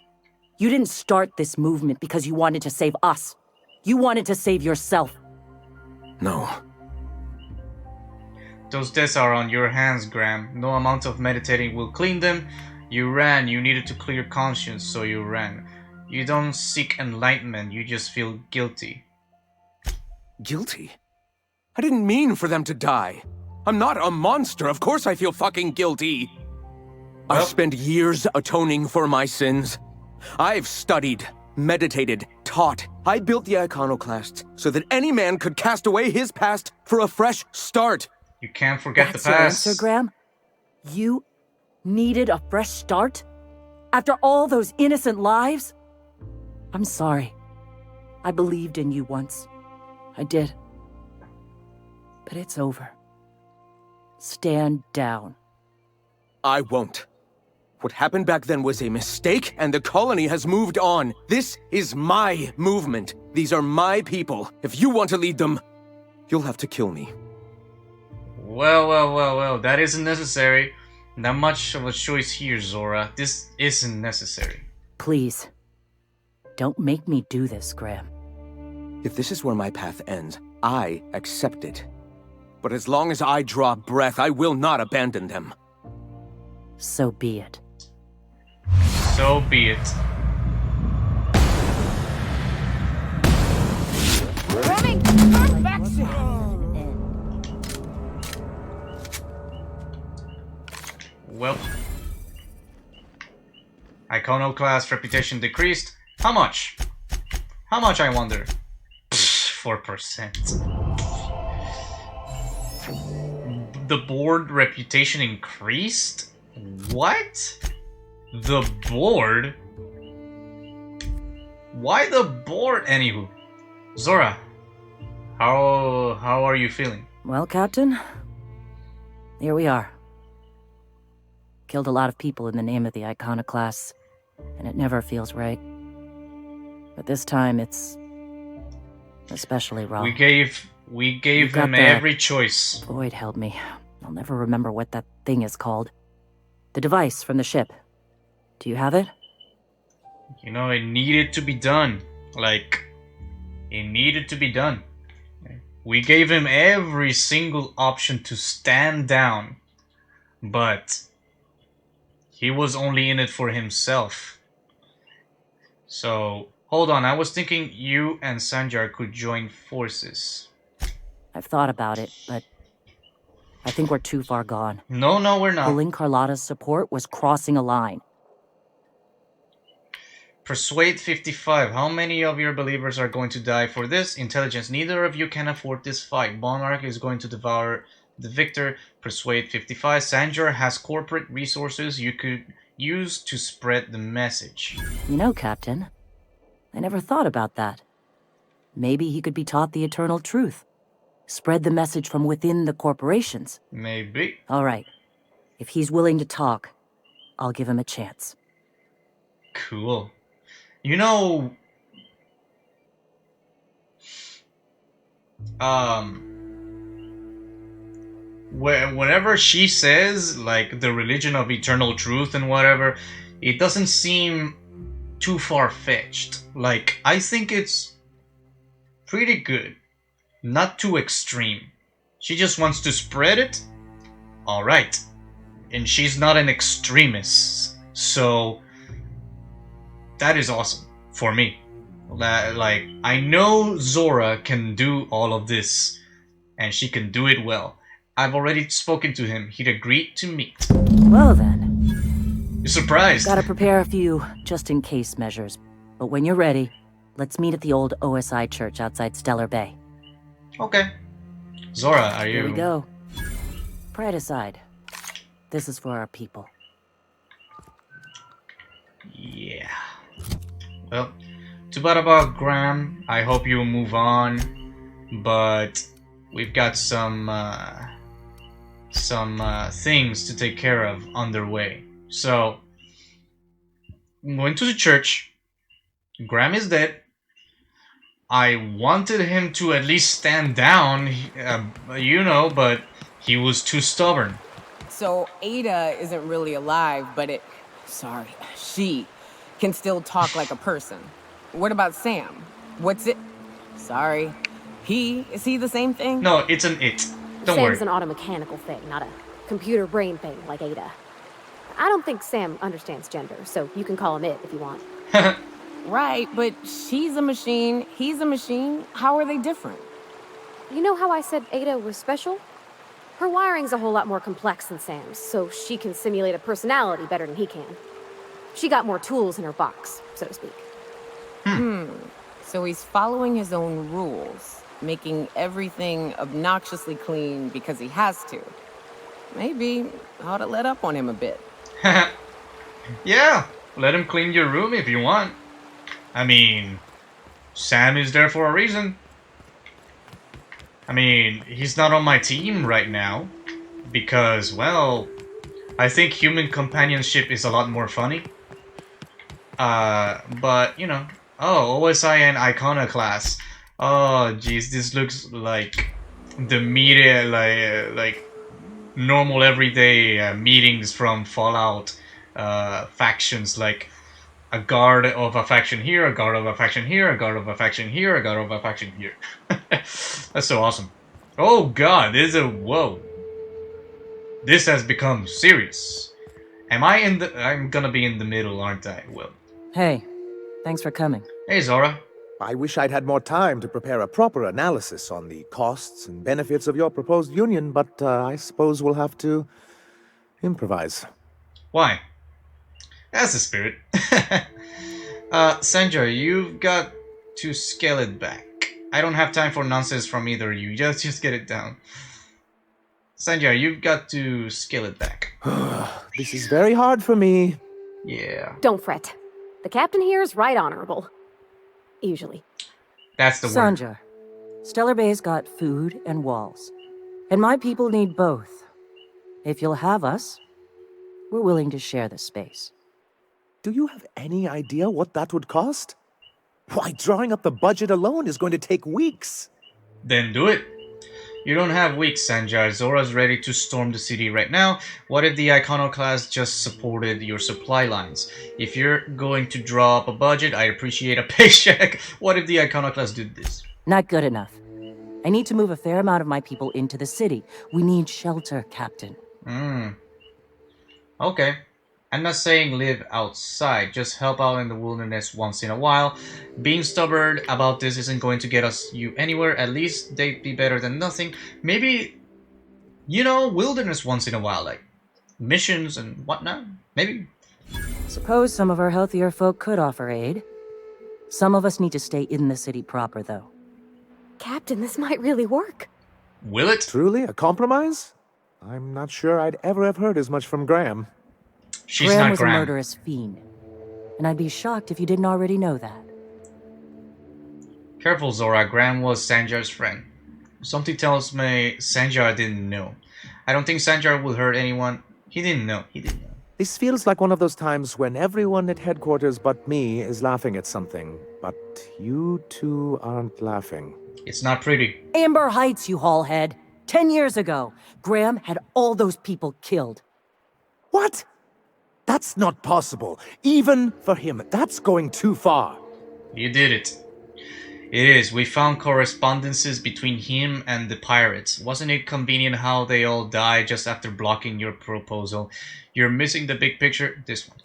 You didn't start this movement because you wanted to save us. You wanted to save yourself. No. Those deaths are on your hands, Graham. No amount of meditating will clean them. You ran. You needed to clear conscience, so you ran. You don't seek enlightenment. You just feel guilty. Guilty? I didn't mean for them to die. I'm not a monster. Of course I feel fucking guilty. Well, I've spent years atoning for my sins. I've studied, meditated, taught. I built the Iconoclasts so that any man could cast away his past for a fresh start. You can't forget That's the past. your answer, Graham? You needed a fresh start? After all those innocent lives? I'm sorry. I believed in you once. I did. But it's over. Stand down. I won't. What happened back then was a mistake, and the colony has moved on. This is my movement. These are my people. If you want to lead them, you'll have to kill me. Well, that isn't necessary. Not much of a choice here, Zora. This isn't necessary. Please. Don't make me do this, Graham. If this is where my path ends, I accept it. But as long as I draw breath, I will not abandon them. So be it. So be it. Revving! Back! Well, Iconoclast reputation decreased. How much? How much, I wonder? 4%. The board reputation increased? What? The board? Why the board? Anywho, Zora, how are you feeling? Well, Captain, here we are. Killed a lot of people in the name of the Iconoclasts, and it never feels right. But this time, it's especially wrong. We gave him every choice. Void held me. I'll never remember what that thing is called. The device from the ship. Do you have it? You know, it needed to be done. Like, it needed to be done. We gave him every single option to stand down, but he was only in it for himself. So, hold on, I was thinking you and Sanjar could join forces. I've thought about it, but I think we're too far gone. No, we're not. Pulling Carlotta's support was crossing a line. Persuade 55. How many of your believers are going to die for this? Intelligence. Neither of you can afford this fight. Monarch is going to devour the victor. Persuade 55. Sanjar has corporate resources you could use to spread the message. You know, Captain, I never thought about that. Maybe he could be taught the eternal truth. Spread the message from within the corporations. Maybe. All right. If he's willing to talk, I'll give him a chance. Cool. You know, whenever she says, like, the religion of eternal truth and whatever, it doesn't seem too far-fetched. Like, I think it's pretty good. Not too extreme. She just wants to spread it? Alright. And she's not an extremist. So, that is awesome for me. Like, I know Zora can do all of this, and she can do it well. I've already spoken to him. He'd agreed to meet. Well then. You're surprised. Gotta prepare a few just-in-case measures. But when you're ready, let's meet at the old OSI church outside Stellar Bay. Okay. Zora, are you... Here we go. Pride aside. This is for our people. Yeah. Well, too bad about Graham. I hope you move on. But we've got some things to take care of underway. So, I'm going to the church. Graham is dead. I wanted him to at least stand down, you know, but he was too stubborn. So Ada isn't really alive, but she can still talk like a person. What about Sam? What's it? Sorry. Is he the same thing? No, it's an it. Don't worry. Sam's an automechanical thing, not a computer brain thing like Ada. I don't think Sam understands gender, so you can call him it if you want. Right, but she's a machine, he's a machine. How are they different? You know how I said Ada was special? Her wiring's a whole lot more complex than Sam's, so she can simulate a personality better than he can. She got more tools in her box, so to speak. So he's following his own rules, making everything obnoxiously clean because he has to. Maybe I ought to let up on him a bit. Yeah, let him clean your room if you want. I mean, Sam is there for a reason. I mean, he's not on my team right now because, well, I think human companionship is a lot more funny. But, you know, OSI and Iconoclasts. Oh, jeez, this looks like the media, like normal everyday meetings from Fallout factions, like a guard of a faction here, a guard of a faction here, a guard of a faction here, a guard of a faction here. That's so awesome. Oh god, whoa. This has become serious. I'm gonna be in the middle, aren't I, Will? Hey, thanks for coming. Hey, Zora. I wish I'd had more time to prepare a proper analysis on the costs and benefits of your proposed union, but I suppose we'll have to improvise. Why? That's the spirit. Sanjar, you've got to scale it back. I don't have time for nonsense from either of you. Just get it down. Sanjar, you've got to scale it back. This is very hard for me. Yeah. Don't fret. The captain here is right honorable. Usually. That's the word. Sanjar, Stellar Bay's got food and walls. And my people need both. If you'll have us, we're willing to share the space. Do you have any idea what that would cost? Why, drawing up the budget alone is going to take weeks. Then do it. You don't have weeks, Sanjar. Zora's ready to storm the city right now. What if the Iconoclasts just supported your supply lines? If you're going to draw up a budget, I'd appreciate a paycheck. What if the Iconoclasts did this? Not good enough. I need to move a fair amount of my people into the city. We need shelter, Captain. Okay. I'm not saying live outside, just help out in the wilderness once in a while. Being stubborn about this isn't going to get you anywhere. At least they'd be better than nothing. Maybe, wilderness once in a while, like missions and whatnot. Maybe. Suppose some of our healthier folk could offer aid. Some of us need to stay in the city proper, though. Captain, this might really work. Will it? Truly, a compromise? I'm not sure I'd ever have heard as much from Graham. She's Graham not was Graham. a murderous fiend. And I'd be shocked if you didn't already know that. Careful, Zora. Graham was Sanjar's friend. Something tells me Sanjar didn't know. I don't think Sanjar would hurt anyone. He didn't know. This feels like one of those times when everyone at headquarters but me is laughing at something, but you two aren't laughing. It's not pretty. Amber Heights, you haulhead. 10 years ago, Graham had all those people killed. What? That's not possible. Even for him, that's going too far. You did it. It is. We found correspondences between him and the pirates. Wasn't it convenient how they all died just after blocking your proposal? You're missing the big picture. This one.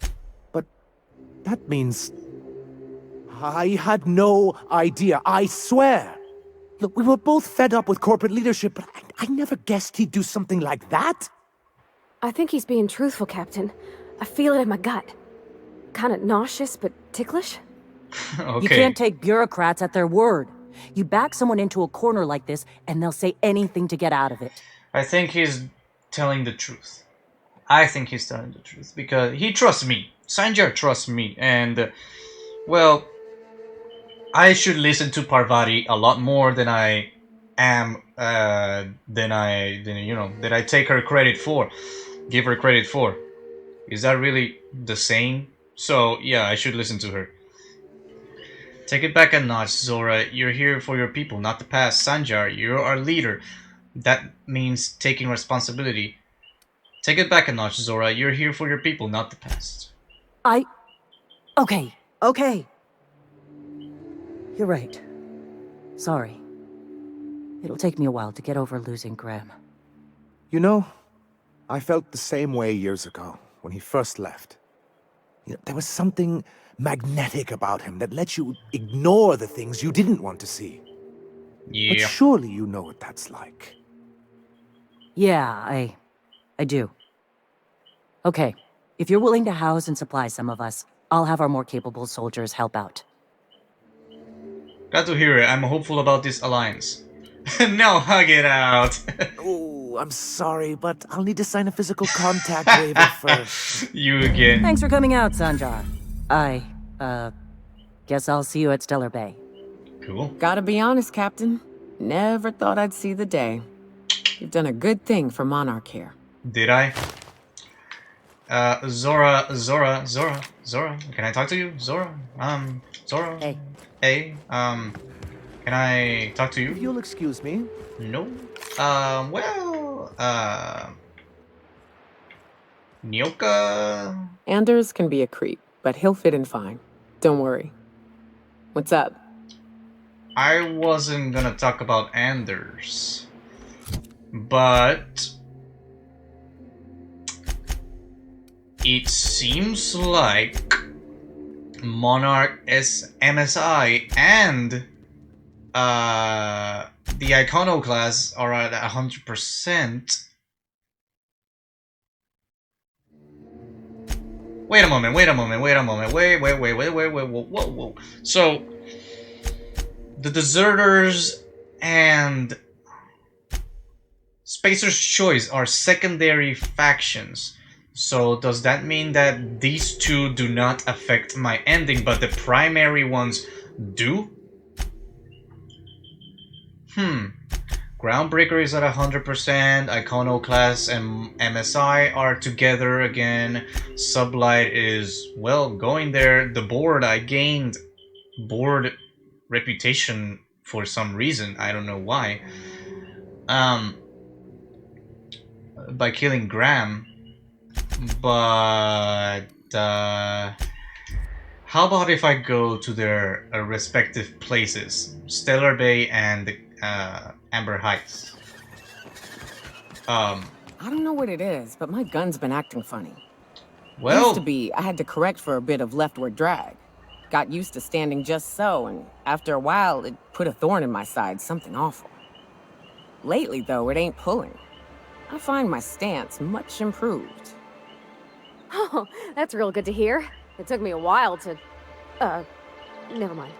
But that means... I had no idea, I swear. Look, we were both fed up with corporate leadership, but I never guessed he'd do something like that. I think he's being truthful, Captain. I feel it in my gut. Kind of nauseous, but ticklish. Okay. You can't take bureaucrats at their word. You back someone into a corner like this, and they'll say anything to get out of it. I think he's telling the truth. I think he's telling the truth because he trusts me. Sanjar trusts me, and well, I should listen to Parvati a lot more than I am. Than I take her credit for. Give her credit for. Is that really the same? So yeah, I should listen to her. Take it back a notch, Zora. You're here for your people, not the past. Sanjar, you're our leader. That means taking responsibility. Take it back a notch, Zora. You're here for your people, not the past. Okay. You're right. Sorry. It'll take me a while to get over losing Graham. You know, I felt the same way years ago, when he first left. There was something magnetic about him that let you ignore the things you didn't want to see. Yeah. But surely you know what that's like. Yeah, I do. Okay, if you're willing to house and supply some of us, I'll have our more capable soldiers help out. Glad to hear it. I'm hopeful about this alliance. Now hug it out. Oh, I'm sorry, but I'll need to sign a physical contact waiver first. You again. Thanks for coming out, Sanjar. Guess I'll see you at Stellar Bay. Cool. Gotta be honest, Captain. Never thought I'd see the day. You've done a good thing for Monarch here. Did I? Zora. Can I talk to you? Zora? Zora? Hey, can I talk to you? If you'll excuse me. No. Nyoka? Anders can be a creep, but he'll fit in fine. Don't worry. What's up? I wasn't gonna talk about Anders. But... it seems like Monarch, MSI, and the Iconoclasts are at 100%. Wait a moment, wait, whoa. So, the Deserters and Spacer's Choice are secondary factions. So does that mean that these two do not affect my ending, but the primary ones do? Groundbreaker is at 100%, Iconoclasts and MSI are together again, Sublight is, well, going there. The board, I gained board reputation for some reason, I don't know why. By killing Graham, but how about if I go to their respective places, Stellar Bay and Amber Heights? I don't know what it is, but my gun's been acting funny. Well, Used to be, I had to correct for a bit of leftward drag. Got used to standing just so, and after a while, it put a thorn in my side, something awful. Lately, though, it ain't pulling. I find my stance much improved. Oh, that's real good to hear. It took me a while to... never mind.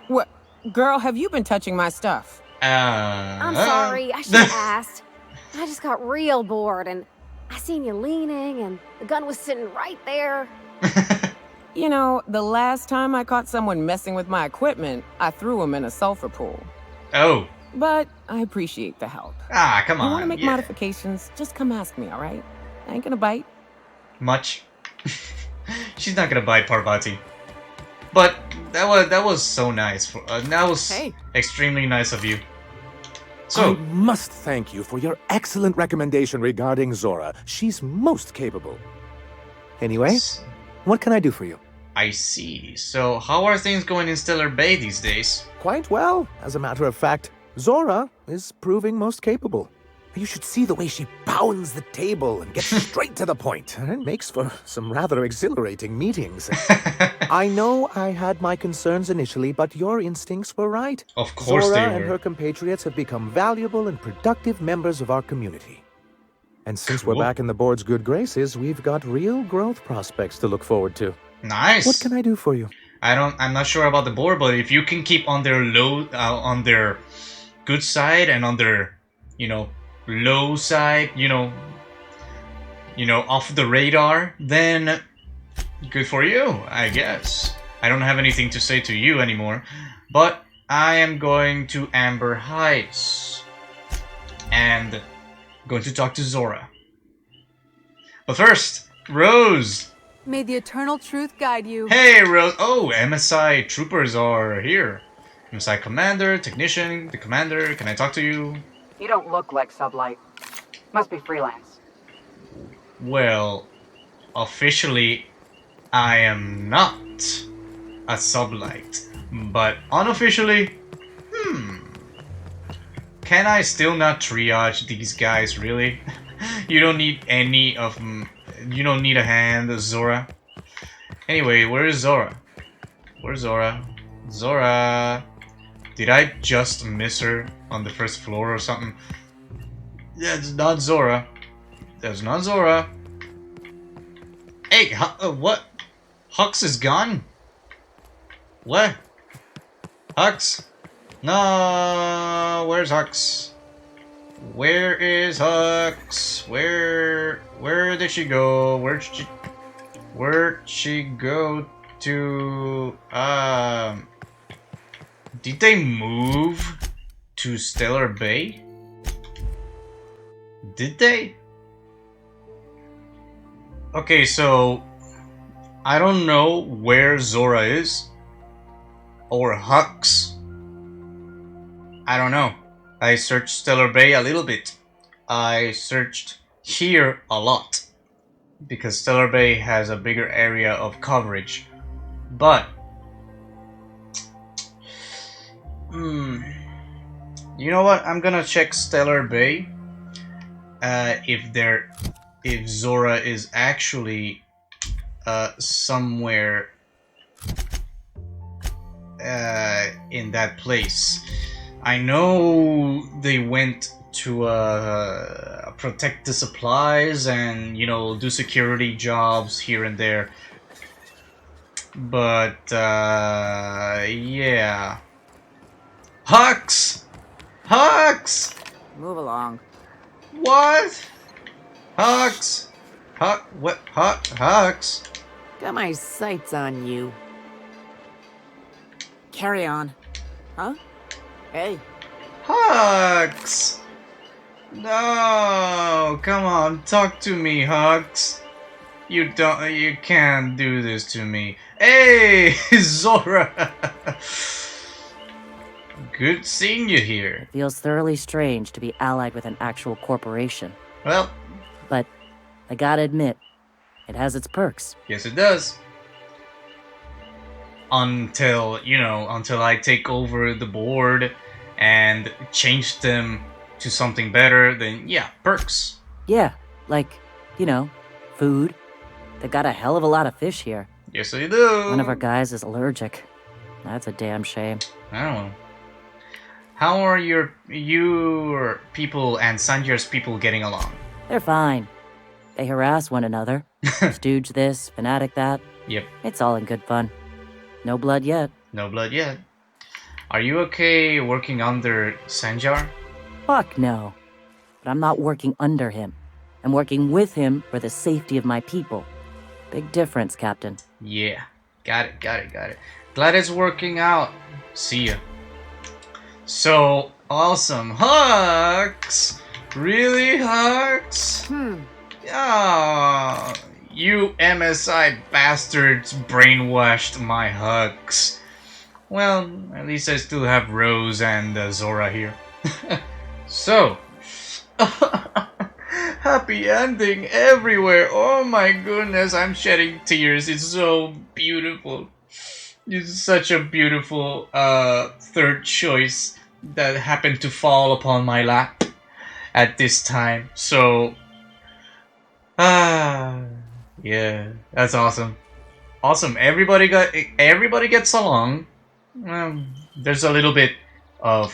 What? Girl, have you been touching my stuff? I'm sorry, I should have asked. I just got real bored, and I seen you leaning, and the gun was sitting right there. You know, the last time I caught someone messing with my equipment, I threw him in a sulfur pool. Oh. But I appreciate the help. Ah, come on. You want to make modifications? Just come ask me, all right? I ain't gonna bite. Much. She's not gonna bite, Parvati. But that was so nice. That was extremely nice of you. So I must thank you for your excellent recommendation regarding Zora. She's most capable. Anyway, what can I do for you? I see. So how are things going in Stellar Bay these days? Quite well. As a matter of fact, Zora is proving most capable. You should see the way she pounds the table and gets straight to the point. It makes for some rather exhilarating meetings. I know I had my concerns initially, but your instincts were right. Of course Zora they were. and her compatriots have become valuable and productive members of our community. And since we're back in the board's good graces, we've got real growth prospects to look forward to. Nice. What can I do for you? I'm not sure about the board, but if you can keep on their on their good side and on their, low side, off the radar, then good for you, I guess. I don't have anything to say to you anymore, but I am going to Amber Heights and going to talk to Zora. But first, Rose. May the eternal truth guide you. Hey, Rose. Oh, MSI troopers are here. MSI commander, technician, the commander. Can I talk to you? You don't look like Sublight. Must be freelance. Well, officially, I am not a Sublight. But unofficially, can I still not triage these guys, really? You don't need any of them. You don't need a hand, Zora. Anyway, where is Zora? Where's Zora? Zora! Did I just miss her on the first floor or something? That's not Zora. That's not Zora. Hey, what? Hux is gone? What? Hux? No, where's Hux? Where is Hux? Where did she go? Where'd she go to? Did they move to Stellar Bay? Did they? Okay, so I don't know where Zora is or Hux. I don't know. I searched Stellar Bay a little bit. I searched here a lot because Stellar Bay has a bigger area of coverage. But you know what? I'm gonna check Stellar Bay. If Zora is actually somewhere in that place. I know they went to protect the supplies and, you know, do security jobs here and there. But, yeah. Hux! Hux! Move along. What? Hux! What? Hux? Got my sights on you. Carry on. Huh? Hey. Hux! No! Come on, talk to me, Hux. You can't do this to me. Hey, Zora! Good seeing you here. It feels thoroughly strange to be allied with an actual corporation. Well, but I gotta admit, it has its perks. Yes, it does. Until I take over the board and change them to something better, then yeah, perks. Yeah, like, food. They got a hell of a lot of fish here. Yes, they do. One of our guys is allergic. That's a damn shame. I don't know. How are your people and Sanjar's people getting along? They're fine. They harass one another. Stooge this, fanatic that. Yep. It's all in good fun. No blood yet. No blood yet. Are you okay working under Sanjar? Fuck no. But I'm not working under him. I'm working with him for the safety of my people. Big difference, Captain. Yeah. Got it. Glad it's working out. See ya. So awesome. Hux! Really, Hux? Yeah. You MSI bastards brainwashed my Hux. Well, at least I still have Rose and Zora here. So, happy ending everywhere. Oh my goodness, I'm shedding tears. It's so beautiful. It's such a beautiful third choice that happened to fall upon my lap at this time. So, yeah, that's awesome. Awesome. Everybody gets along. There's a little bit of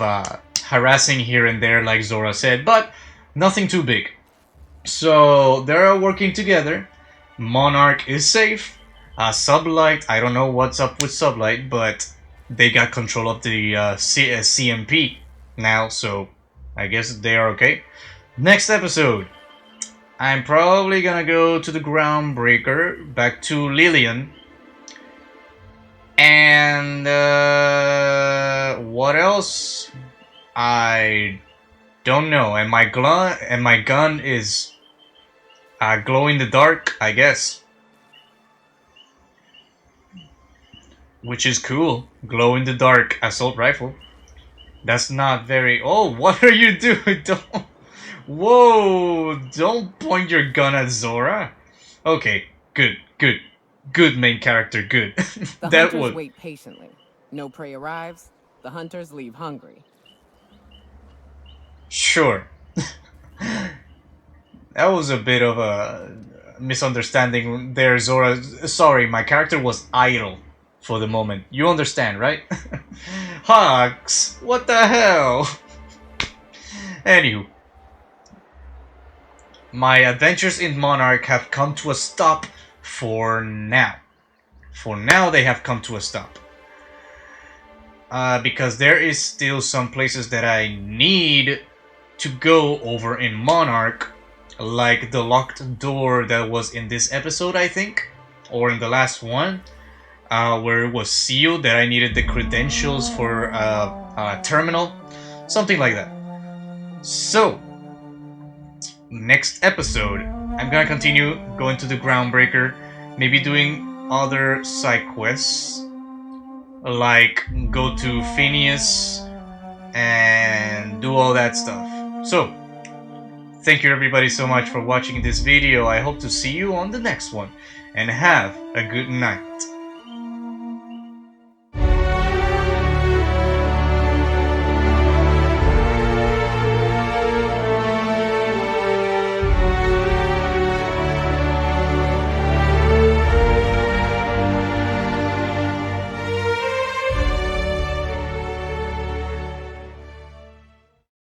harassing here and there, like Zora said, but nothing too big. So they're working together. Monarch is safe. Sublight, I don't know what's up with Sublight, but they got control of the CMP now, so I guess they are okay. Next episode, I'm probably gonna go to the Groundbreaker, back to Lillian. And what else? I don't know. And my gun is glow in the dark, I guess. Which is cool. Glow in the dark assault rifle. That's not very... Oh, what are you doing? Don't... Whoa! Don't point your gun at Zora. Okay, good. Good main character, good. The hunters wait patiently. No prey arrives, the hunters leave hungry. Sure. That was a bit of a misunderstanding there, Zora. Sorry, my character was idle for the moment. You understand, right? Hux, what the hell? Anywho. My adventures in Monarch have come to a stop for now. For now, they have come to a stop. Because there is still some places that I need to go over in Monarch. Like the locked door that was in this episode, I think. Or in the last one. Where it was sealed, that I needed the credentials for a terminal. Something like that. So, next episode, I'm gonna continue going to the Groundbreaker, maybe doing other side quests, like go to Phineas and do all that stuff. So, thank you everybody so much for watching this video. I hope to see you on the next one, and have a good night.